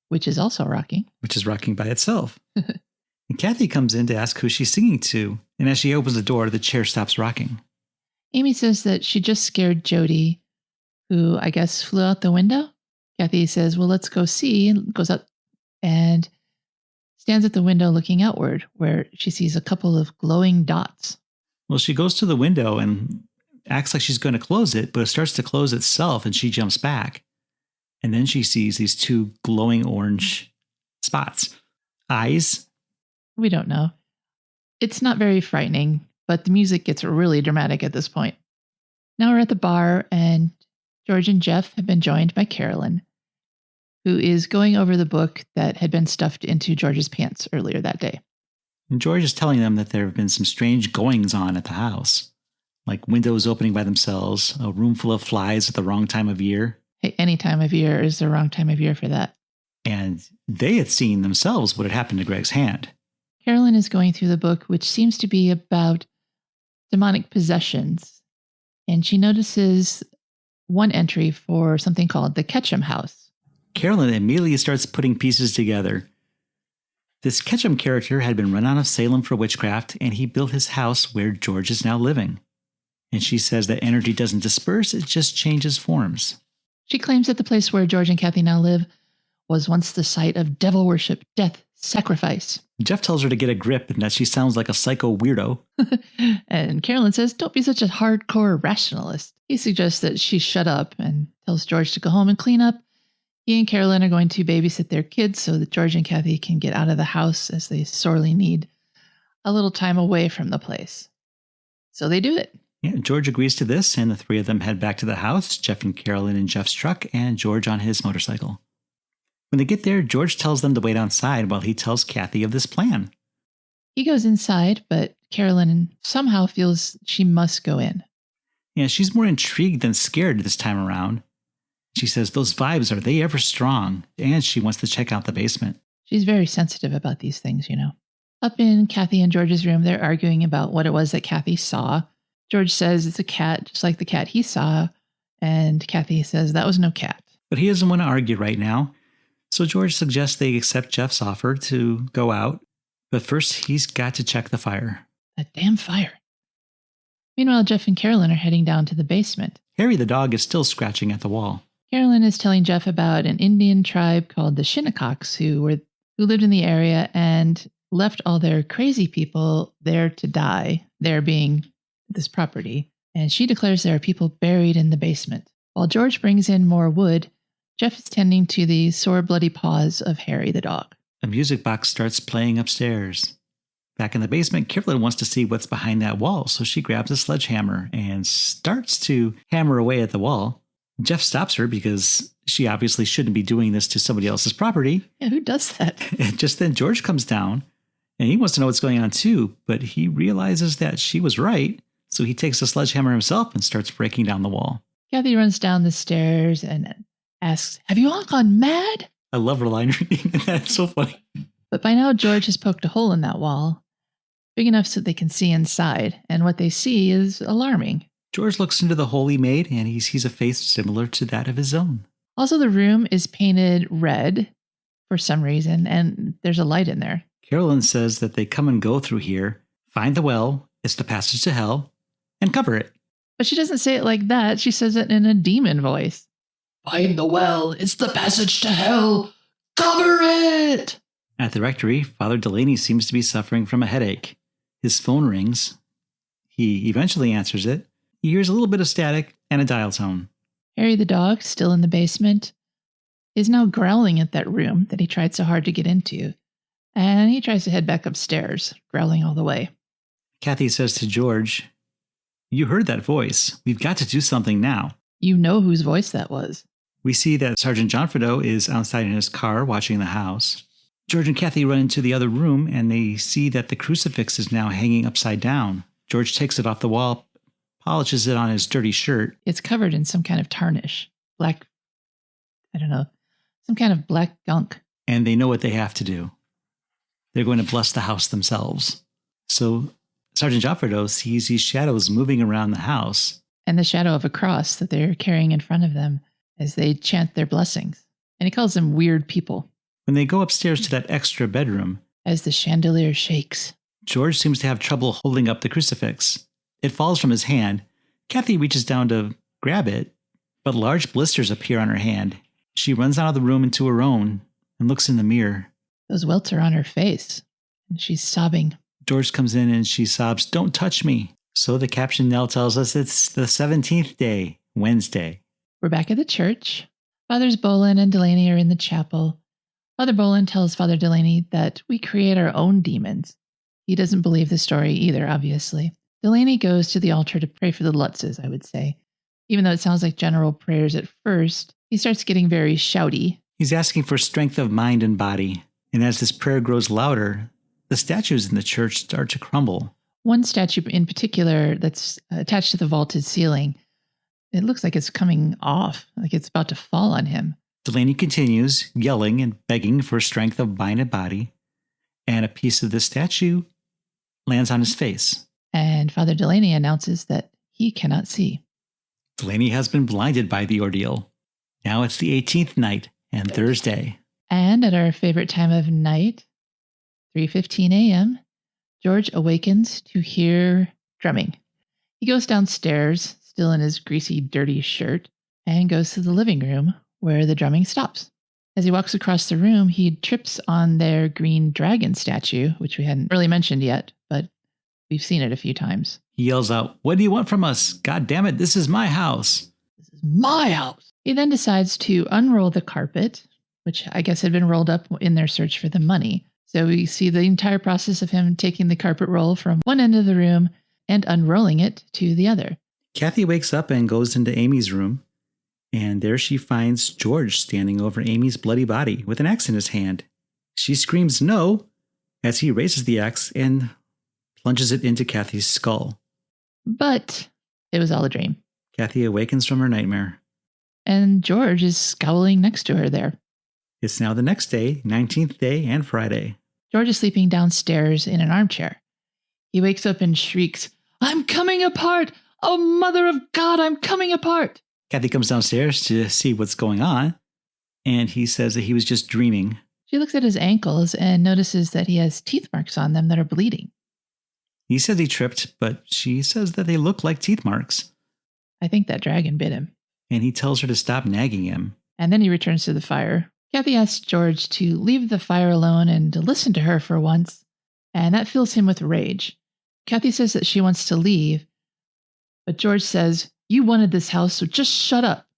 Which is also rocking. Which is rocking by itself. And Kathy comes in to ask who she's singing to, and as she opens the door, the chair stops rocking. Amy says that she just scared Jody, who I guess flew out the window. Kathy says, well, let's go see, and goes up and stands at the window looking outward, where she sees a couple of glowing dots. Well, she goes to the window, and acts like she's going to close it, but it starts to close itself and she jumps back. And then she sees these two glowing orange spots. Eyes? We don't know. It's not very frightening, but the music gets really dramatic at this point. Now we're at the bar, and George and Jeff have been joined by Carolyn, who is going over the book that had been stuffed into George's pants earlier that day. And George is telling them that there have been some strange goings-on at the house, like windows opening by themselves, a room full of flies at the wrong time of year. Hey, any time of year is the wrong time of year for that. And they had seen themselves what had happened to Greg's hand. Carolyn is going through the book, which seems to be about demonic possessions, and she notices one entry for something called the Ketchum House. Carolyn immediately starts putting pieces together. This Ketchum character had been run out of Salem for witchcraft, and he built his house where George is now living. And she says that energy doesn't disperse, it just changes forms. She claims that the place where George and Kathy now live was once the site of devil worship, death, sacrifice. Jeff tells her to get a grip and that she sounds like a psycho weirdo. And Carolyn says, don't be such a hardcore rationalist. He suggests that she shut up and tells George to go home and clean up. He and Carolyn are going to babysit their kids so that George and Kathy can get out of the house as they sorely need a little time away from the place. So they do it. Yeah, George agrees to this, and the three of them head back to the house, Jeff and Carolyn in Jeff's truck, and George on his motorcycle. When they get there, George tells them to wait outside while he tells Kathy of this plan. He goes inside, but Carolyn somehow feels she must go in. Yeah, she's more intrigued than scared this time around. She says, those vibes, are they ever strong? And she wants to check out the basement. She's very sensitive about these things, you know. Up in Kathy and George's room, they're arguing about what it was that Kathy saw. George says it's a cat, just like the cat he saw. And Kathy says that was no cat. But he doesn't want to argue right now. So George suggests they accept Jeff's offer to go out. But first, he's got to check the fire. That damn fire. Meanwhile, Jeff and Carolyn are heading down to the basement. Harry the dog is still scratching at the wall. Carolyn is telling Jeff about an Indian tribe called the Shinnecocks who lived in the area and left all their crazy people there to die, there being this property. And she declares there are people buried in the basement. While George brings in more wood, Jeff is tending to the sore, bloody paws of Harry the dog. A music box starts playing upstairs. Back in the basement, Carolyn wants to see what's behind that wall, so she grabs a sledgehammer and starts to hammer away at the wall. Jeff stops her because she obviously shouldn't be doing this to somebody else's property. Yeah, who does that? And just then George comes down, and he wants to know what's going on too, but he realizes that she was right, so he takes the sledgehammer himself and starts breaking down the wall. Kathy runs down the stairs and asks, have you all gone mad? I love her line reading. That's so funny. But by now, George has poked a hole in that wall, big enough so they can see inside, and what they see is alarming. George looks into the hole he made, and he sees a face similar to that of his own. Also, the room is painted red for some reason, and there's a light in there. Carolyn says that they come and go through here, find the well, it's the passage to hell, and cover it. But she doesn't say it like that. She says it in a demon voice. Find the well, it's the passage to hell, cover it! At the rectory, Father Delaney seems to be suffering from a headache. His phone rings. He eventually answers it. He hears a little bit of static and a dial tone. Harry the dog, still in the basement, is now growling at that room that he tried so hard to get into. And he tries to head back upstairs, growling all the way. Kathy says to George, you heard that voice. We've got to do something now. You know whose voice that was. We see that Sergeant Johnfredo is outside in his car watching the house. George and Kathy run into the other room and they see that the crucifix is now hanging upside down. George takes it off the wall, polishes it on his dirty shirt. It's covered in some kind of tarnish. Black, I don't know, some kind of black gunk. And they know what they have to do. They're going to bless the house themselves. So Sergeant Joffredo sees these shadows moving around the house. And the shadow of a cross that they're carrying in front of them as they chant their blessings. And he calls them weird people. When they go upstairs to that extra bedroom, as the chandelier shakes, George seems to have trouble holding up the crucifix. It falls from his hand. Kathy reaches down to grab it, but large blisters appear on her hand. She runs out of the room into her own and looks in the mirror. Those welts are on her face, and she's sobbing. George comes in and she sobs, "Don't touch me." So the caption now tells us it's the 17th day, Wednesday. We're back at the church. Fathers Bolen and Delaney are in the chapel. Father Bolen tells Father Delaney that we create our own demons. He doesn't believe the story either, obviously. Delaney goes to the altar to pray for the Lutzes, I would say. Even though it sounds like general prayers at first, he starts getting very shouty. He's asking for strength of mind and body. And as this prayer grows louder, the statues in the church start to crumble. One statue in particular that's attached to the vaulted ceiling, it looks like it's coming off, like it's about to fall on him. Delaney continues, yelling and begging for strength of mind and body, and a piece of the statue lands on his face. And Father Delaney announces that he cannot see. Delaney has been blinded by the ordeal. Now it's the 18th night and Thursday. And at our favorite time of night, 3:15 a.m., George awakens to hear drumming. He goes downstairs, still in his greasy, dirty shirt, and goes to the living room where the drumming stops. As he walks across the room, he trips on their green dragon statue, which we hadn't really mentioned yet, but we've seen it a few times. He yells out, "What do you want from us? God damn it, this is my house." This is my house. He then decides to unroll the carpet, which I guess had been rolled up in their search for the money. So we see the entire process of him taking the carpet roll from one end of the room and unrolling it to the other. Kathy wakes up and goes into Amy's room, and there she finds George standing over Amy's bloody body with an axe in his hand. She screams no as he raises the axe and plunges it into Kathy's skull. But it was all a dream. Kathy awakens from her nightmare. And George is scowling next to her there. It's now the next day, 19th day and Friday. George is sleeping downstairs in an armchair. He wakes up and shrieks, "I'm coming apart! Oh, Mother of God, I'm coming apart!" Kathy comes downstairs to see what's going on, and he says that he was just dreaming. She looks at his ankles and notices that he has teeth marks on them that are bleeding. He says he tripped, but she says that they look like teeth marks. I think that dragon bit him. And he tells her to stop nagging him. And then he returns to the fire. Kathy asks George to leave the fire alone and to listen to her for once, and that fills him with rage. Kathy says that she wants to leave, but George says, "You wanted this house, so just shut up."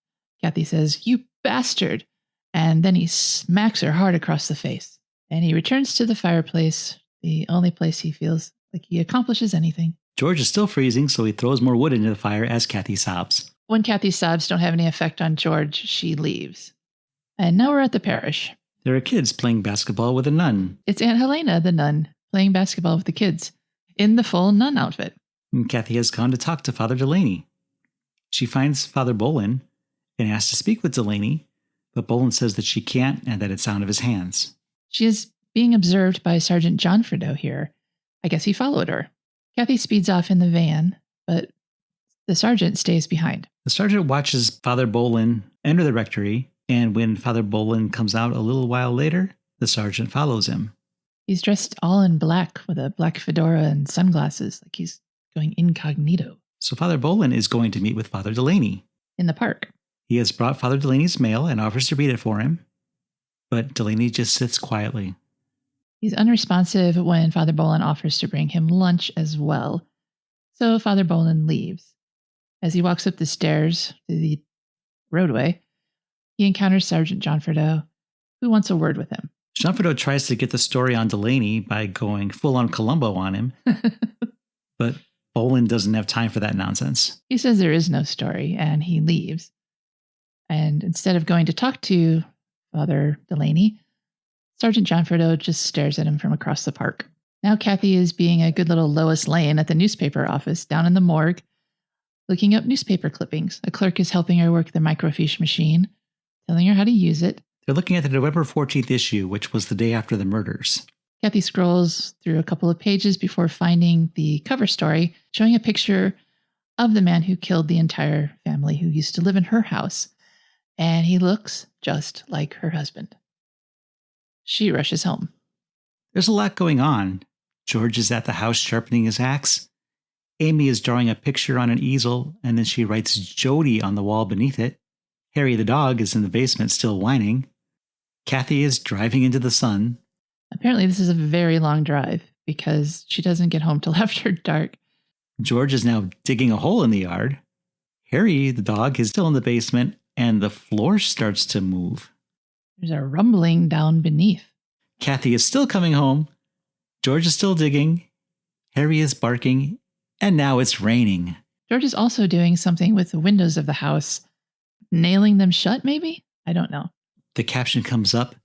Kathy says, "You bastard," and then he smacks her hard across the face. And he returns to the fireplace, the only place he feels like he accomplishes anything. George is still freezing, so he throws more wood into the fire as Kathy sobs. When Kathy's sobs don't have any effect on George, she leaves. And now we're at the parish. There are kids playing basketball with a nun. It's Aunt Helena, the nun, playing basketball with the kids in the full nun outfit. And Kathy has gone to talk to Father Delaney. She finds Father Bolen and asks to speak with Delaney, but Bolen says that she can't and that it's out of his hands. She is being observed by Sergeant Johnfredo here. I guess he followed her. Kathy speeds off in the van, but the sergeant stays behind. The sergeant watches Father Bolen enter the rectory, and when Father Bolen comes out a little while later, the sergeant follows him. He's dressed all in black with a black fedora and sunglasses, like he's going incognito. So Father Bolen is going to meet with Father Delaney. In the park. He has brought Father Delaney's mail and offers to read it for him, but Delaney just sits quietly. He's unresponsive when Father Bolen offers to bring him lunch as well. So Father Bolen leaves. As he walks up the stairs to the roadway, he encounters Sergeant Johnfredo, who wants a word with him. Johnfredo tries to get the story on Delaney by going full-on Columbo on him, but Bolen doesn't have time for that nonsense. He says there is no story, and he leaves. And instead of going to talk to Father Delaney, Sergeant Johnfredo just stares at him from across the park. Now Kathy is being a good little Lois Lane at the newspaper office down in the morgue, looking up newspaper clippings. A clerk is helping her work the microfiche machine, telling her how to use it. They're looking at the November 14th issue, which was the day after the murders. Kathy scrolls through a couple of pages before finding the cover story, showing a picture of the man who killed the entire family who used to live in her house. And he looks just like her husband. She rushes home. There's a lot going on. George is at the house sharpening his axe. Amy is drawing a picture on an easel, and then she writes Jody on the wall beneath it. Harry the dog is in the basement still whining. Kathy is driving into the sun. Apparently this is a very long drive because she doesn't get home till after dark. George is now digging a hole in the yard. Harry, the dog, is still in the basement, and the floor starts to move. There's a rumbling down beneath. Kathy is still coming home. George is still digging. Harry is barking, and now it's raining. George is also doing something with the windows of the house. Nailing them shut, maybe? I don't know. The caption comes up,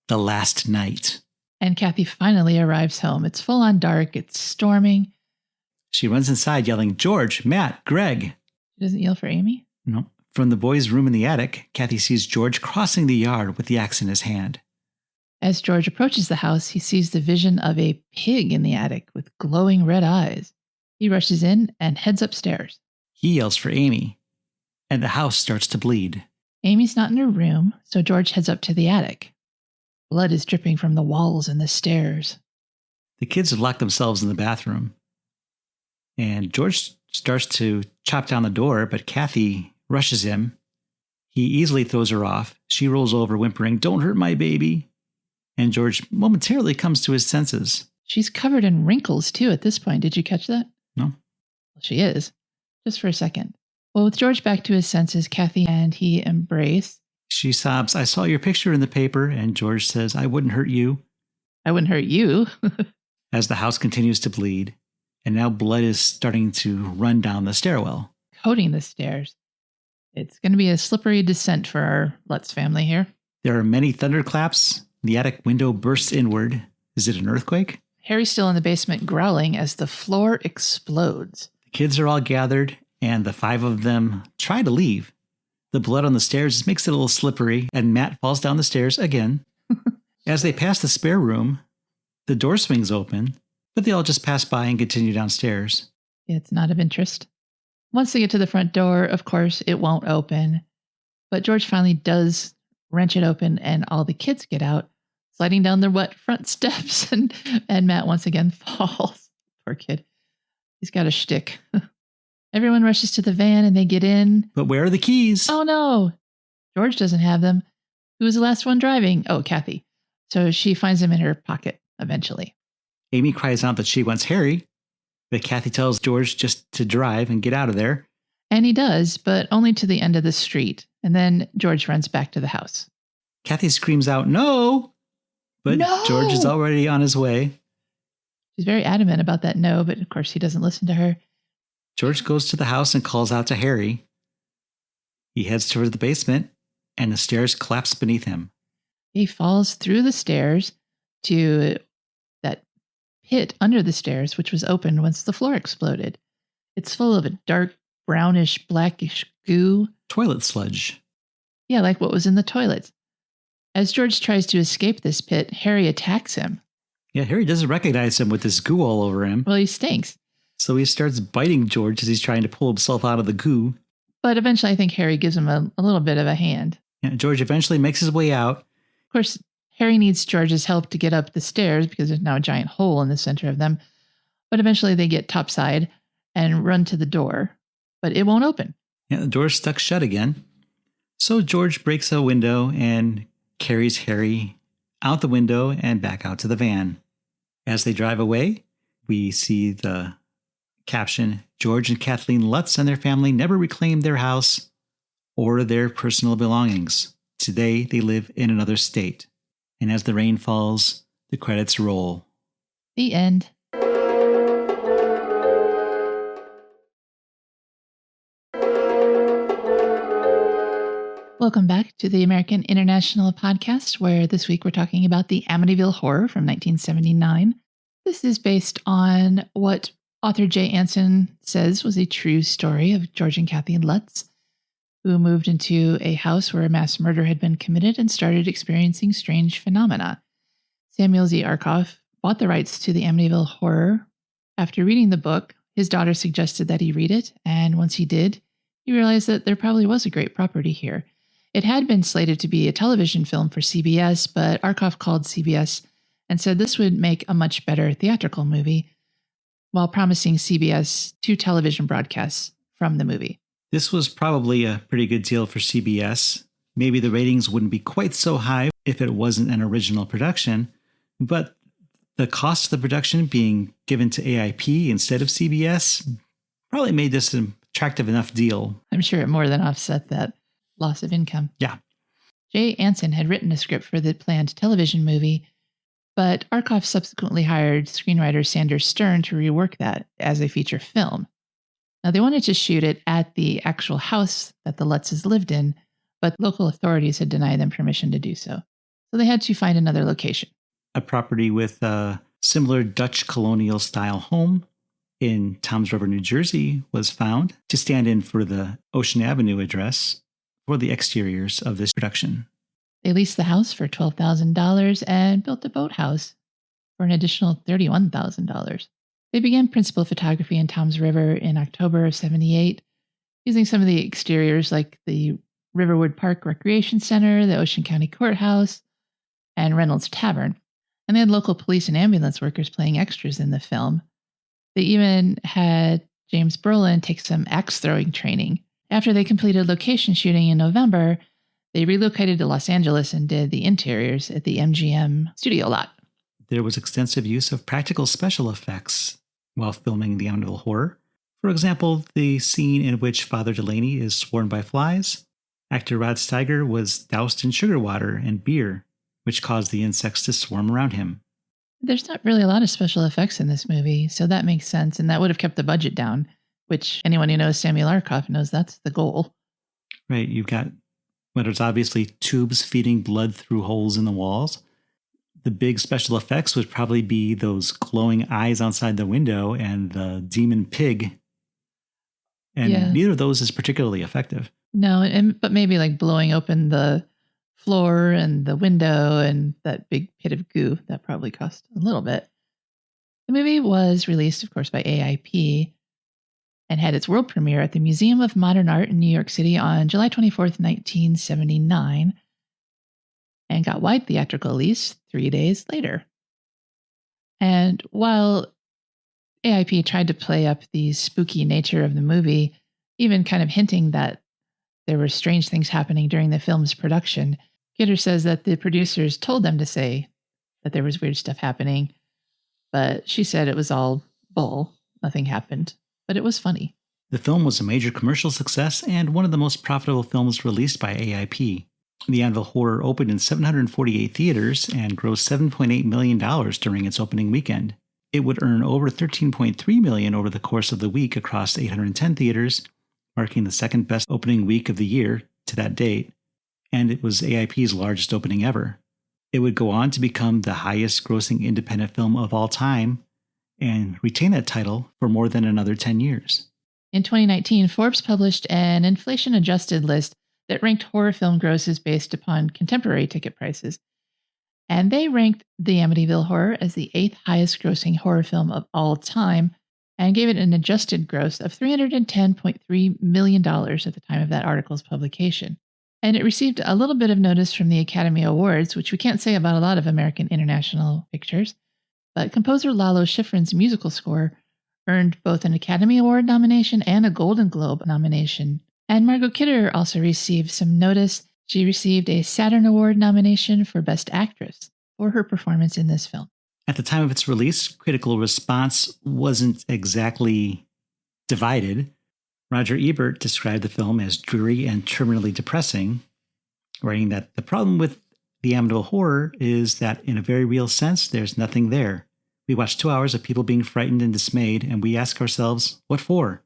"The Last Night." And Kathy finally arrives home. It's full on dark. It's storming. She runs inside yelling, "George, Matt, Greg." She doesn't yell for Amy? No. From the boys' room in the attic, Kathy sees George crossing the yard with the axe in his hand. As George approaches the house, he sees the vision of a pig in the attic with glowing red eyes. He rushes in and heads upstairs. He yells for Amy, and the house starts to bleed. Amy's not in her room, so George heads up to the attic. Blood is dripping from the walls and the stairs. The kids have locked themselves in the bathroom. And George starts to chop down the door, but Kathy rushes him. He easily throws her off. She rolls over, whimpering, "Don't hurt my baby." And George momentarily comes to his senses. She's covered in wrinkles, too, at this point. Did you catch that? No. Well, she is. Just for a second. Well, with George back to his senses, Kathy and he embrace. She sobs, "I saw your picture in the paper," and George says, "I wouldn't hurt you." I wouldn't hurt you. As the house continues to bleed, and now blood is starting to run down the stairwell. Coating the stairs. It's going to be a slippery descent for our Lutz family here. There are many thunderclaps. The attic window bursts inward. Is it an earthquake? Harry's still in the basement growling as the floor explodes. The kids are all gathered, and the 5 of them try to leave. The blood on the stairs makes it a little slippery, and Matt falls down the stairs again. As they pass the spare room, the door swings open, but they all just pass by and continue downstairs. It's not of interest. Once they get to the front door, of course, it won't open. But George finally does wrench it open, and all the kids get out, sliding down their wet front steps, and Matt once again falls. Poor kid. He's got a shtick. Everyone rushes to the van, and they get in. But where are the keys? Oh, no. George doesn't have them. Who was the last one driving? Oh, Kathy. So she finds them in her pocket eventually. Amy cries out that she wants Harry, but Kathy tells George just to drive and get out of there. And he does, but only to the end of the street. And then George runs back to the house. Kathy screams out, "No!" But No! George is already on his way. She's very adamant about that no, but of course he doesn't listen to her. George goes to the house and calls out to Harry. He heads toward the basement, and the stairs collapse beneath him. He falls through the stairs to that pit under the stairs, which was opened once the floor exploded. It's full of a dark, brownish, blackish goo. Toilet sludge. Yeah, like what was in the toilets. As George tries to escape this pit, Harry attacks him. Yeah, Harry doesn't recognize him with this goo all over him. Well, he stinks. So he starts biting George as he's trying to pull himself out of the goo. But eventually I think Harry gives him a little bit of a hand. Yeah, George eventually makes his way out. Of course, Harry needs George's help to get up the stairs because there's now a giant hole in the center of them. But eventually they get topside and run to the door. But it won't open. Yeah, the door's stuck shut again. So George breaks a window and carries Harry out the window and back out to the van. As they drive away, we see the caption, "George and Kathleen Lutz and their family never reclaimed their house or their personal belongings. Today they live in another state." And as the rain falls, the credits roll. The end. Welcome back to the American International Podcast, where this week we're talking about the Amityville Horror from 1979. This is based on what author J. Anson says was a true story of George and Kathleen Lutz, who moved into a house where a mass murder had been committed and started experiencing strange phenomena. Samuel Z. Arkoff bought the rights to the Amityville Horror. After reading the book, his daughter suggested that he read it, and once he did, he realized that there probably was a great property here. It had been slated to be a television film for CBS, but Arkoff called CBS and said this would make a much better theatrical movie, while promising CBS 2 television broadcasts from the movie. This was probably a pretty good deal for CBS. Maybe the ratings wouldn't be quite so high if it wasn't an original production, but the cost of the production being given to AIP instead of CBS probably made this an attractive enough deal. I'm sure it more than offset that loss of income. Yeah. J. Anson had written a script for the planned television movie, but Arkoff subsequently hired screenwriter Sandor Stern to rework that as a feature film. Now, they wanted to shoot it at the actual house that the Lutzes lived in, but local authorities had denied them permission to do so. So they had to find another location. A property with a similar Dutch colonial-style home in Toms River, New Jersey, was found to stand in for the Ocean Avenue address for the exteriors of this production. They leased the house for $12,000 and built a boathouse for an additional $31,000. They began principal photography in Toms River in October of 1978, using some of the exteriors like the Riverwood Park Recreation Center, the Ocean County Courthouse, and Reynolds Tavern. And they had local police and ambulance workers playing extras in the film. They even had James Brolin take some axe throwing training. After they completed location shooting in November, they relocated to Los Angeles and did the interiors at the MGM studio lot. There was extensive use of practical special effects while filming the Amityville Horror. For example, the scene in which Father Delaney is swarmed by flies. Actor Rod Steiger was doused in sugar water and beer, which caused the insects to swarm around him. There's not really a lot of special effects in this movie, so that makes sense, and that would have kept the budget down, which anyone who knows Samuel Arkoff knows that's the goal. Right, you've got what is obviously tubes feeding blood through holes in the walls. The big special effects would probably be those glowing eyes outside the window and the demon pig. And neither of those is particularly effective. No, but maybe like blowing open the floor and the window and that big pit of goo, that probably cost a little bit. The movie was released, of course, by AIP and had its world premiere at the Museum of Modern Art in New York City on July 24th, 1979, and got wide theatrical release 3 days later. And while AIP tried to play up the spooky nature of the movie, even kind of hinting that there were strange things happening during the film's production, Kidder says that the producers told them to say that there was weird stuff happening, but she said it was all bull. Nothing happened, but it was funny. The film was a major commercial success and one of the most profitable films released by AIP. The Amityville Horror opened in 748 theaters and grossed $7.8 million during its opening weekend. It would earn over $13.3 million over the course of the week across 810 theaters, marking the second best opening week of the year to that date, and it was AIP's largest opening ever. It would go on to become the highest grossing independent film of all time and retain that title for more than another 10 years. In 2019, Forbes published an inflation-adjusted list that ranked horror film grosses based upon contemporary ticket prices, and they ranked The Amityville Horror as the 8th highest grossing horror film of all time and gave it an adjusted gross of $310.3 million at the time of that article's publication. And it received a little bit of notice from the Academy Awards, which we can't say about a lot of American international pictures, but composer Lalo Schifrin's musical score earned both an Academy Award nomination and a Golden Globe nomination. And Margot Kidder also received some notice. She received a Saturn Award nomination for Best Actress for her performance in this film. At the time of its release, critical response wasn't exactly divided. Roger Ebert described the film as dreary and terminally depressing, writing that the problem with The Amityville Horror is that in a very real sense, there's nothing there. We watch 2 hours of people being frightened and dismayed, and we ask ourselves, what for?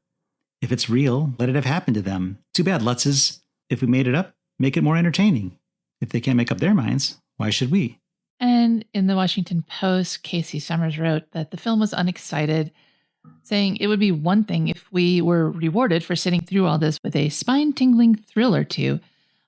If it's real, let it have happened to them. Too bad, Lutzes. If we made it up, make it more entertaining. If they can't make up their minds, why should we? And in the Washington Post, Casey Summers wrote that the film was unexcited, saying it would be one thing if we were rewarded for sitting through all this with a spine-tingling thrill or two,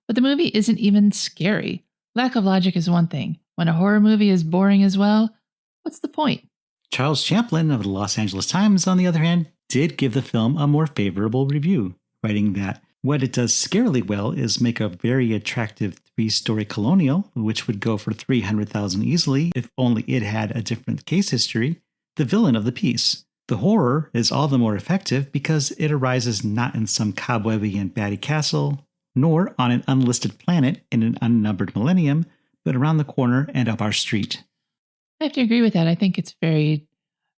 but the movie isn't even scary. Lack of logic is one thing. When a horror movie is boring as well, what's the point? Charles Champlin of the Los Angeles Times, on the other hand, did give the film a more favorable review, writing that what it does scarily well is make a very attractive 3-story colonial, which would go for $300,000 easily if only it had a different case history, the villain of the piece. The horror is all the more effective because it arises not in some cobwebby and batty castle, nor on an unlisted planet in an unnumbered millennium, but around the corner and up our street. I have to agree with that. I think it's very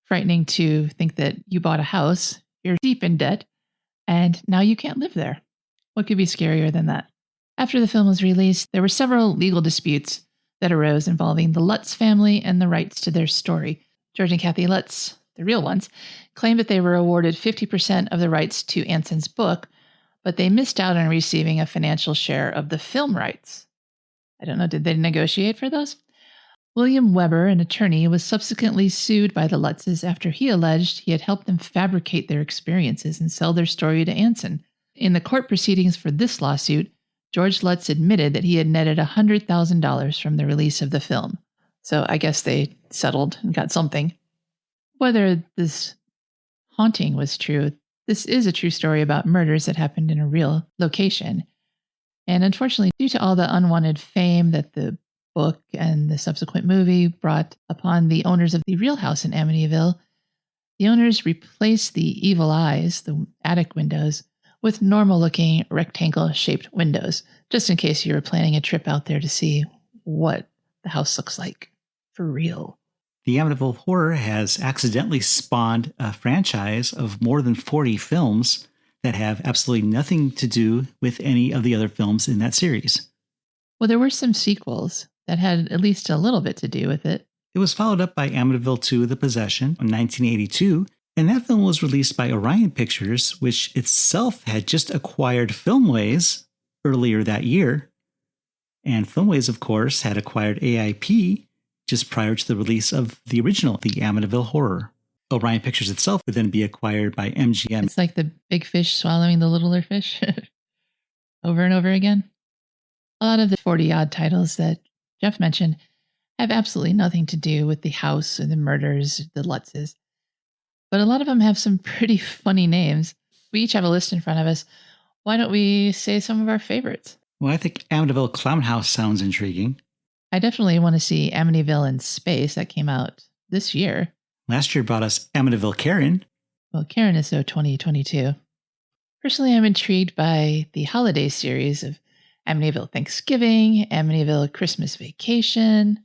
frightening to think that you bought a house, you're deep in debt, and now you can't live there. What could be scarier than that? After the film was released, there were several legal disputes that arose involving the Lutz family and the rights to their story. George and Kathy Lutz, the real ones, claimed that they were awarded 50% of the rights to Anson's book, but they missed out on receiving a financial share of the film rights. I don't know, did they negotiate for those? William Weber, an attorney, was subsequently sued by the Lutzes after he alleged he had helped them fabricate their experiences and sell their story to Anson. In the court proceedings for this lawsuit, George Lutz admitted that he had netted $100,000 from the release of the film. So I guess they settled and got something. Whether this haunting was true, this is a true story about murders that happened in a real location. And unfortunately, due to all the unwanted fame that the book and the subsequent movie brought upon the owners of the real house in Amityville, the owners replaced the evil eyes, the attic windows, with normal-looking rectangle-shaped windows, just in case you were planning a trip out there to see what the house looks like for real. The Amityville Horror has accidentally spawned a franchise of more than 40 films that have absolutely nothing to do with any of the other films in that series. Well, there were some sequels that had at least a little bit to do with it. It was followed up by Amityville 2: The Possession in 1982, and that film was released by Orion Pictures, which itself had just acquired Filmways earlier that year. And Filmways, of course, had acquired AIP just prior to the release of the original, The Amityville Horror. Orion Pictures itself would then be acquired by MGM. It's like the big fish swallowing the littler fish over and over again. A lot of the 40-odd titles that Jeff mentioned have absolutely nothing to do with the house or the murders, the Lutzes. But a lot of them have some pretty funny names. We each have a list in front of us. Why don't we say some of our favorites? Well, I think Amityville Clown House sounds intriguing. I definitely want to see Amityville in Space. That came out this year. Last year brought us Amityville Karen. Well, Karen is so 2022. Personally, I'm intrigued by the holiday series of Amityville Thanksgiving, Amityville Christmas Vacation,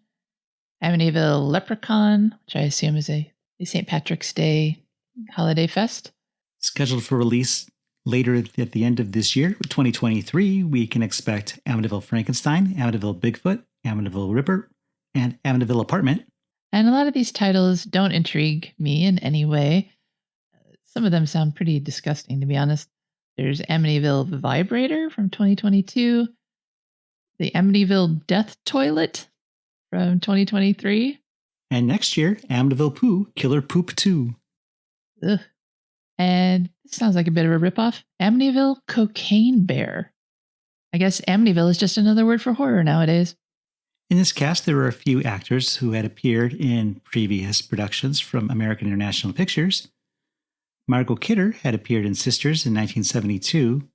Amityville Leprechaun, which I assume is a St. Patrick's Day holiday fest. Scheduled for release later at the end of this year, 2023, we can expect Amityville Frankenstein, Amityville Bigfoot, Amityville Ripper, and Amityville Apartment. And a lot of these titles don't intrigue me in any way. Some of them sound pretty disgusting, to be honest. There's Amityville Vibrator from 2022, the Amityville Death Toilet from 2023. And next year, Amityville Poo, Killer Poop 2. Ugh. And this sounds like a bit of a ripoff. Amityville Cocaine Bear. I guess Amityville is just another word for horror nowadays. In this cast, there were a few actors who had appeared in previous productions from American International Pictures. Margot Kidder had appeared in Sisters in 1972,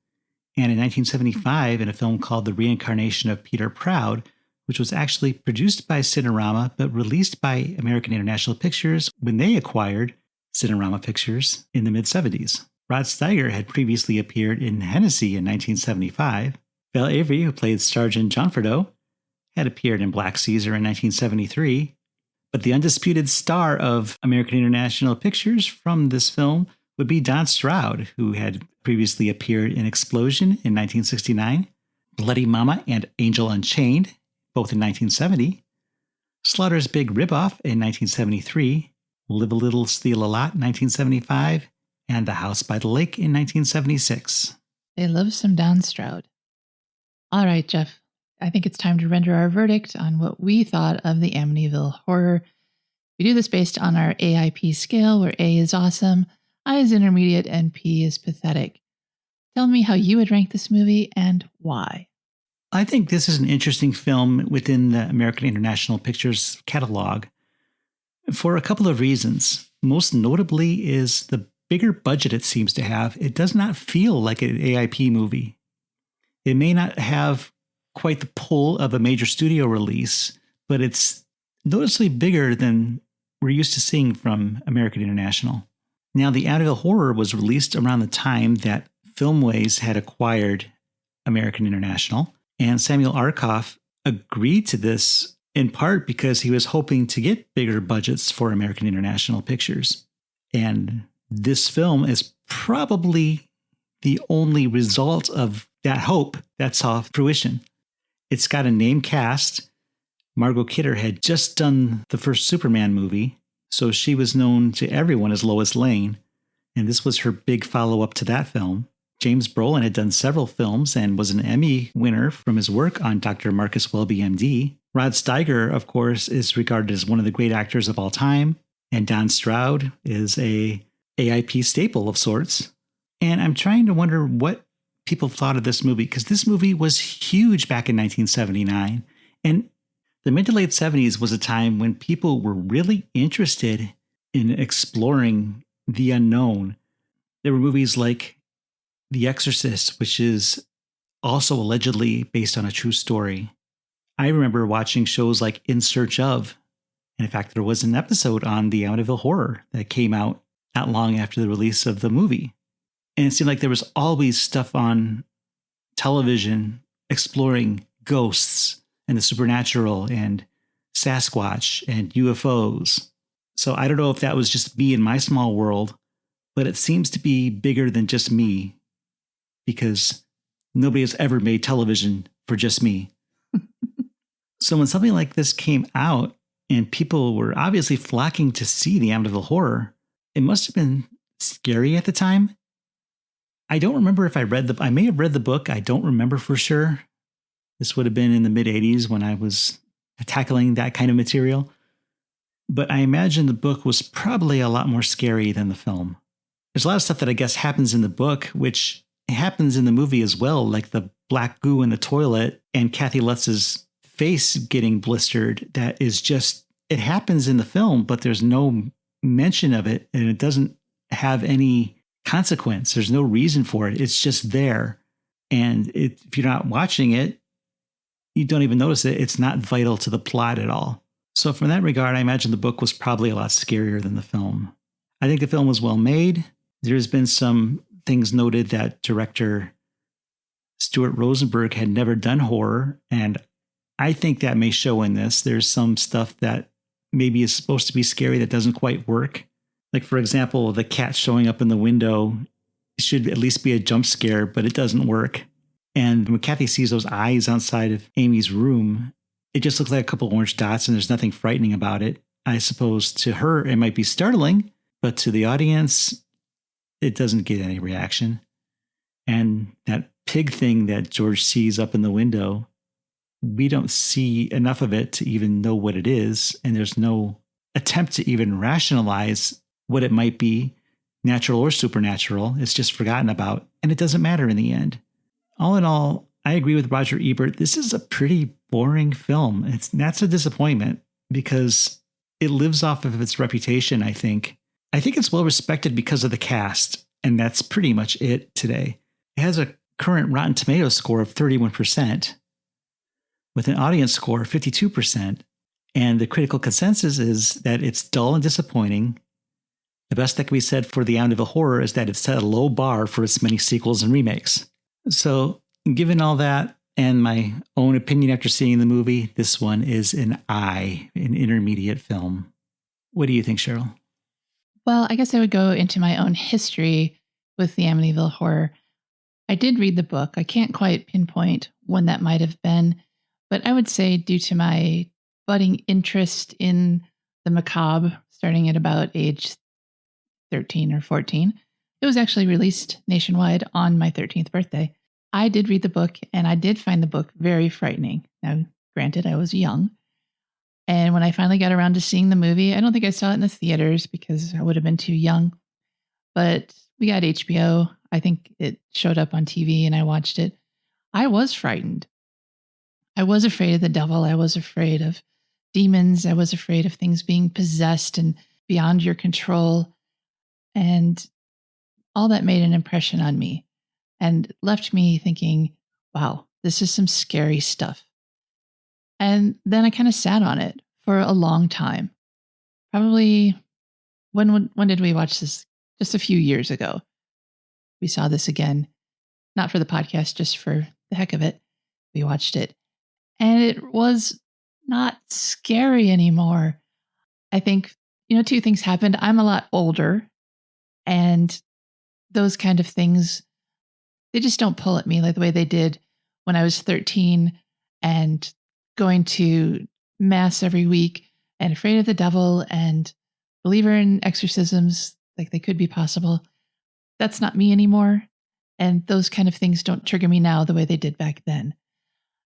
and in 1975 in a film called The Reincarnation of Peter Proud, which was actually produced by Cinerama but released by American International Pictures when they acquired Cinerama Pictures in the mid-70s. Rod Steiger had previously appeared in Hennessy in 1975. Val Avery, who played Sergeant Johnfordo, had appeared in Black Caesar in 1973. But the undisputed star of American International Pictures from this film would be Don Stroud, who had previously appeared in Explosion in 1969, Bloody Mama and Angel Unchained, both in 1970, Slaughter's Big Ripoff in 1973, Live a Little, Steal a Lot in 1975, and The House by the Lake in 1976. They love some Don Stroud. All right, Jeff. I think it's time to render our verdict on what we thought of the Amityville Horror. We do this based on our AIP scale, where A is awesome, I is intermediate, and P is pathetic. Tell me how you would rank this movie and why. I think this is an interesting film within the American International Pictures catalog for a couple of reasons. Most notably is the bigger budget it seems to have. It does not feel like an AIP movie. It may not have quite the pull of a major studio release, but it's noticeably bigger than we're used to seeing from American International. Now, the Amityville Horror was released around the time that Filmways had acquired American International, and Samuel Arkoff agreed to this in part because he was hoping to get bigger budgets for American International Pictures. And this film is probably the only result of that hope that saw fruition. It's got a name cast. Margot Kidder had just done the first Superman movie, so she was known to everyone as Lois Lane, and this was her big follow-up to that film. James Brolin had done several films and was an Emmy winner from his work on Dr. Marcus Welby, MD. Rod Steiger, of course, is regarded as one of the great actors of all time, and Don Stroud is a AIP staple of sorts. And I'm trying to wonder what people thought of this movie, because this movie was huge back in 1979, and the mid to late 70s was a time when people were really interested in exploring the unknown. There were movies like The Exorcist, which is also allegedly based on a true story. I remember watching shows like In Search Of. And in fact, there was an episode on the Amityville Horror that came out not long after the release of the movie. And it seemed like there was always stuff on television exploring ghosts and the supernatural and Sasquatch and UFOs. So I don't know if that was just me in my small world, but it seems to be bigger than just me, because nobody has ever made television for just me. So when something like this came out and people were obviously flocking to see the Amityville Horror, it must have been scary at the time. I don't remember if I may have read the book. I don't remember for sure. This would have been in the mid-'80s when I was tackling that kind of material. But I imagine the book was probably a lot more scary than the film. There's a lot of stuff that I guess happens in the book, which happens in the movie as well, like the black goo in the toilet and Kathy Lutz's face getting blistered. That is just, it happens in the film, but there's no mention of it, and it doesn't have any consequence. There's no reason for it. It's just there. And if you're not watching it, you don't even notice it. It's not vital to the plot at all. So from that regard, I imagine the book was probably a lot scarier than the film. I think the film was well made. There's been some things noted that director Stuart Rosenberg had never done horror, and I think that may show in this. There's some stuff that maybe is supposed to be scary that doesn't quite work. Like, for example, the cat showing up in the window should at least be a jump scare, but it doesn't work. And when Kathy sees those eyes outside of Amy's room, it just looks like a couple orange dots and there's nothing frightening about it. I suppose to her it might be startling, but to the audience, it doesn't get any reaction. And that pig thing that George sees up in the window, we don't see enough of it to even know what it is. And there's no attempt to even rationalize what it might be, natural or supernatural. It's just forgotten about, and it doesn't matter in the end. All in all, I agree with Roger Ebert. This is a pretty boring film. That's a disappointment because it lives off of its reputation, I think. I think it's well respected because of the cast, and that's pretty much it today. It has a current Rotten Tomatoes score of 31%, with an audience score of 52%, and the critical consensus is that it's dull and disappointing. The best that can be said for The Amityville Horror is that it set a low bar for its many sequels and remakes. So, given all that and my own opinion after seeing the movie, this one is an intermediate film. What do you think, Cheryl? Well, I guess I would go into my own history with the Amityville Horror. I did read the book. I can't quite pinpoint when that might have been, but I would say due to my budding interest in the macabre, starting at about age 13 or 14, it was actually released nationwide on my 13th birthday. I did read the book, and I did find the book very frightening. Now, granted, I was young. And when I finally got around to seeing the movie, I don't think I saw it in the theaters because I would have been too young. But we got HBO. I think it showed up on TV, and I watched it. I was frightened. I was afraid of the devil. I was afraid of demons. I was afraid of things being possessed and beyond your control. And all that made an impression on me and left me thinking, wow, this is some scary stuff. And then I kind of sat on it for a long time. Probably, when did we watch this? Just a few years ago. We saw this again, not for the podcast, just for the heck of it. We watched it. And it was not scary anymore. I think, two things happened. I'm a lot older, and those kind of things, they just don't pull at me like the way they did when I was 13 and going to mass every week and afraid of the devil and believer in exorcisms like they could be possible. That's not me anymore. And those kind of things don't trigger me now the way they did back then.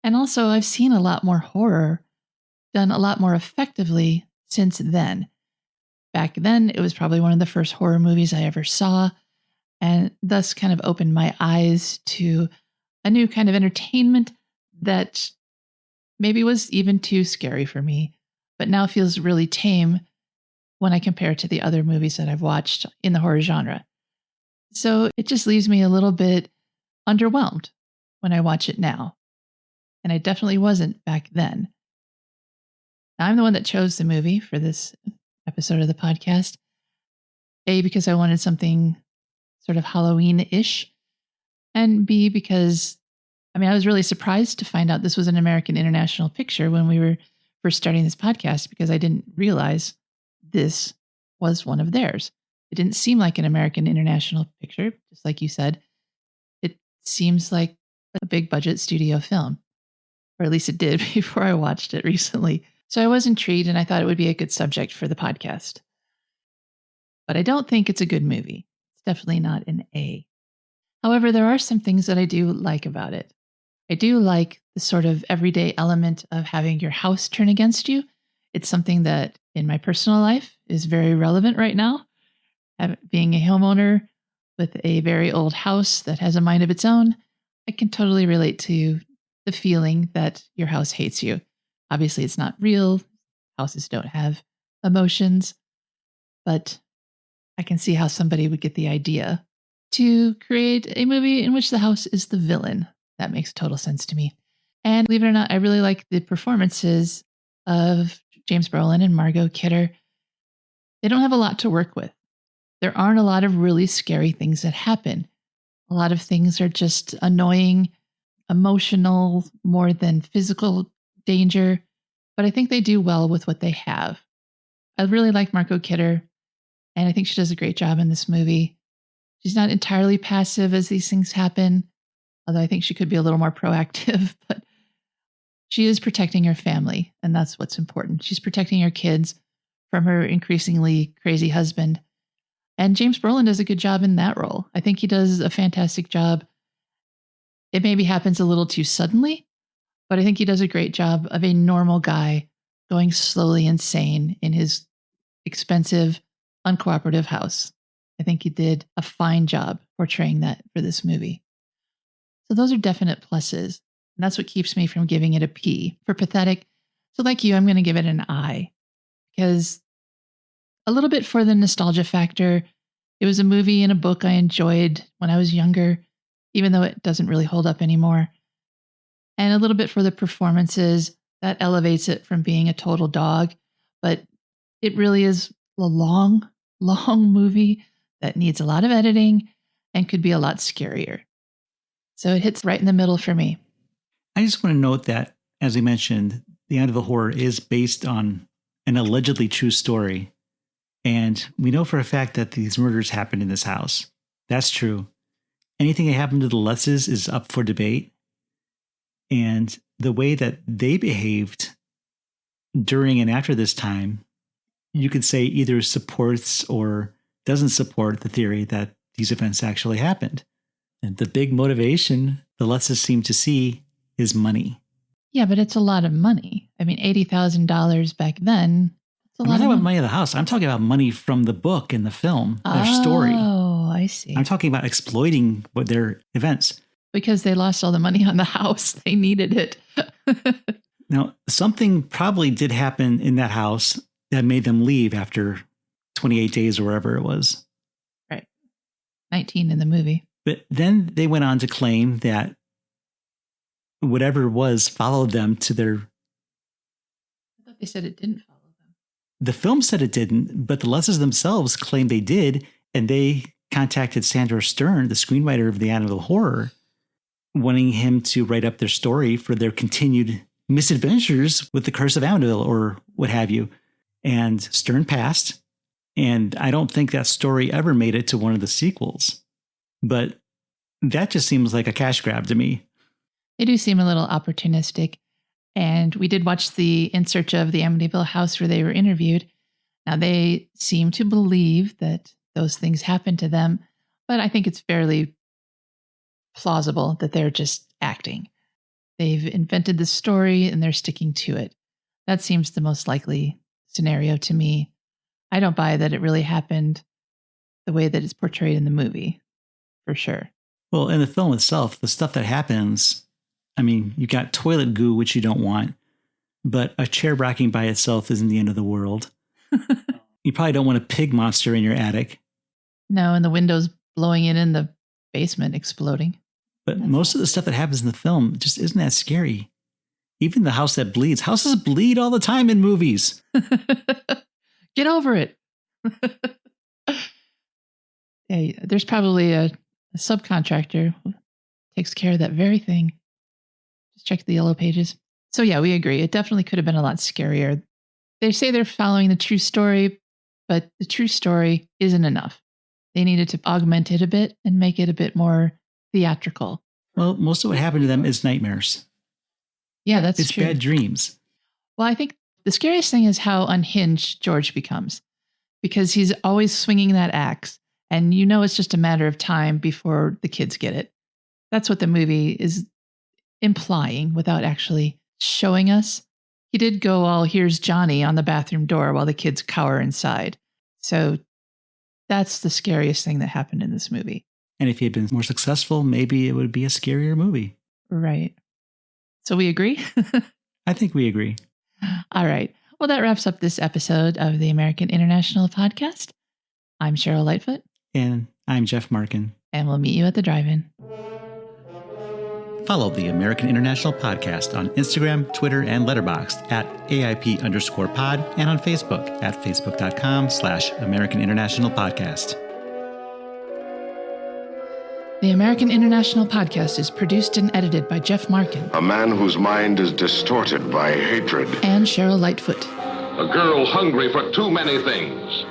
And also, I've seen a lot more horror done a lot more effectively since then. Back then, it was probably one of the first horror movies I ever saw, and thus kind of opened my eyes to a new kind of entertainment that maybe was even too scary for me, but now feels really tame when I compare it to the other movies that I've watched in the horror genre. So it just leaves me a little bit underwhelmed when I watch it now. And I definitely wasn't back then. Now, I'm the one that chose the movie for this episode of the podcast. A, because I wanted something sort of Halloween-ish. And B, because, I was really surprised to find out this was an American International picture when we were first starting this podcast, because I didn't realize this was one of theirs. It didn't seem like an American International picture, just like you said. It seems like a big budget studio film, or at least it did before I watched it recently. So I was intrigued and I thought it would be a good subject for the podcast. But I don't think it's a good movie. It's definitely not an A. However, there are some things that I do like about it. I do like the sort of everyday element of having your house turn against you. It's something that in my personal life is very relevant right now. Being a homeowner with a very old house that has a mind of its own, I can totally relate to the feeling that your house hates you. Obviously, it's not real. Houses don't have emotions, but I can see how somebody would get the idea to create a movie in which the house is the villain. That makes total sense to me. And believe it or not, I really like the performances of James Brolin and Margot Kidder. They don't have a lot to work with. There aren't a lot of really scary things that happen. A lot of things are just annoying, emotional, more than physical danger. But I think they do well with what they have. I really like Margot Kidder, and I think she does a great job in this movie. She's not entirely passive as these things happen, although I think she could be a little more proactive, but she is protecting her family, and that's what's important. She's protecting her kids from her increasingly crazy husband. And James Brolin does a good job in that role. I think he does a fantastic job. It maybe happens a little too suddenly, but I think he does a great job of a normal guy going slowly insane in his expensive, uncooperative house. I think he did a fine job portraying that for this movie. So those are definite pluses. And that's what keeps me from giving it a P for pathetic. So like you, I'm going to give it an I, because a little bit for the nostalgia factor. It was a movie and a book I enjoyed when I was younger, even though it doesn't really hold up anymore. And a little bit for the performances. That elevates it from being a total dog. But it really is a long, long movie that needs a lot of editing and could be a lot scarier. So it hits right in the middle for me. I just want to note that, as we mentioned, the Amityville Horror is based on an allegedly true story. And we know for a fact that these murders happened in this house. That's true. Anything that happened to the Lutzes is up for debate. And the way that they behaved during and after this time, you could say either supports or doesn't support the theory that these events actually happened. And the big motivation the Lutzes seem to see is money. Yeah, but it's a lot of money. $80,000 back then. I'm not talking about money of the house. I'm talking about money from the book and the film, their story. Oh, I see. I'm talking about exploiting their events. Because they lost all the money on the house. They needed it. Now, something probably did happen in that house that made them leave after 28 days or wherever it was. Right. 19 in the movie. But then they went on to claim that whatever it was followed them to their... I thought they said it didn't follow them. The film said it didn't, but the Lutzes themselves claimed they did, and they contacted Sandor Stern, the screenwriter of the Amityville Horror, wanting him to write up their story for their continued misadventures with the Curse of Amityville or what have you. And Stern passed, and I don't think that story ever made it to one of the sequels. But that just seems like a cash grab to me. They do seem a little opportunistic. And we did watch the In Search of the Amityville house where they were interviewed. Now, they seem to believe that those things happened to them, but I think it's fairly plausible that they're just acting. They've invented the story and they're sticking to it. That seems the most likely scenario to me. I don't buy that it really happened the way that it's portrayed in the movie, for sure. Well, in the film itself, the stuff that happens, I mean, you got toilet goo, which you don't want, but a chair rocking by itself isn't the end of the world. You probably don't want a pig monster in your attic. No, and the windows blowing in the basement exploding. But most of the stuff that happens in the film just isn't that scary. Even the house that bleeds. Houses bleed all the time in movies. Get over it. Hey, there's probably a subcontractor who takes care of that very thing. Just check the yellow pages. So yeah, we agree. It definitely could have been a lot scarier. They say they're following the true story, but the true story isn't enough. They needed to augment it a bit and make it a bit more theatrical. Well, most of what happened to them is nightmares. Yeah, that's it's true. Bad dreams. Well, I think the scariest thing is how unhinged George becomes, because he's always swinging that axe, and you know it's just a matter of time before the kids get it. That's what the movie is implying without actually showing us. He did go all, here's Johnny on the bathroom door while the kids cower inside. So that's the scariest thing that happened in this movie. And if he had been more successful, maybe it would be a scarier movie. Right. So we agree? I think we agree. All right. Well, that wraps up this episode of the American International Podcast. I'm Cheryl Lightfoot. And I'm Jeff Markin. And we'll meet you at the drive-in. Follow the American International Podcast on Instagram, Twitter, and Letterboxd at AIP_pod and on Facebook at facebook.com/American International Podcast. The American International Podcast is produced and edited by Jeff Markin. A man whose mind is distorted by hatred. And Cheryl Lightfoot. A girl hungry for too many things.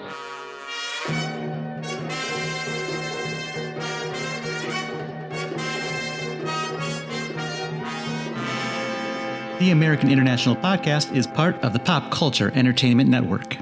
The American International Podcast is part of the Pop Culture Entertainment Network.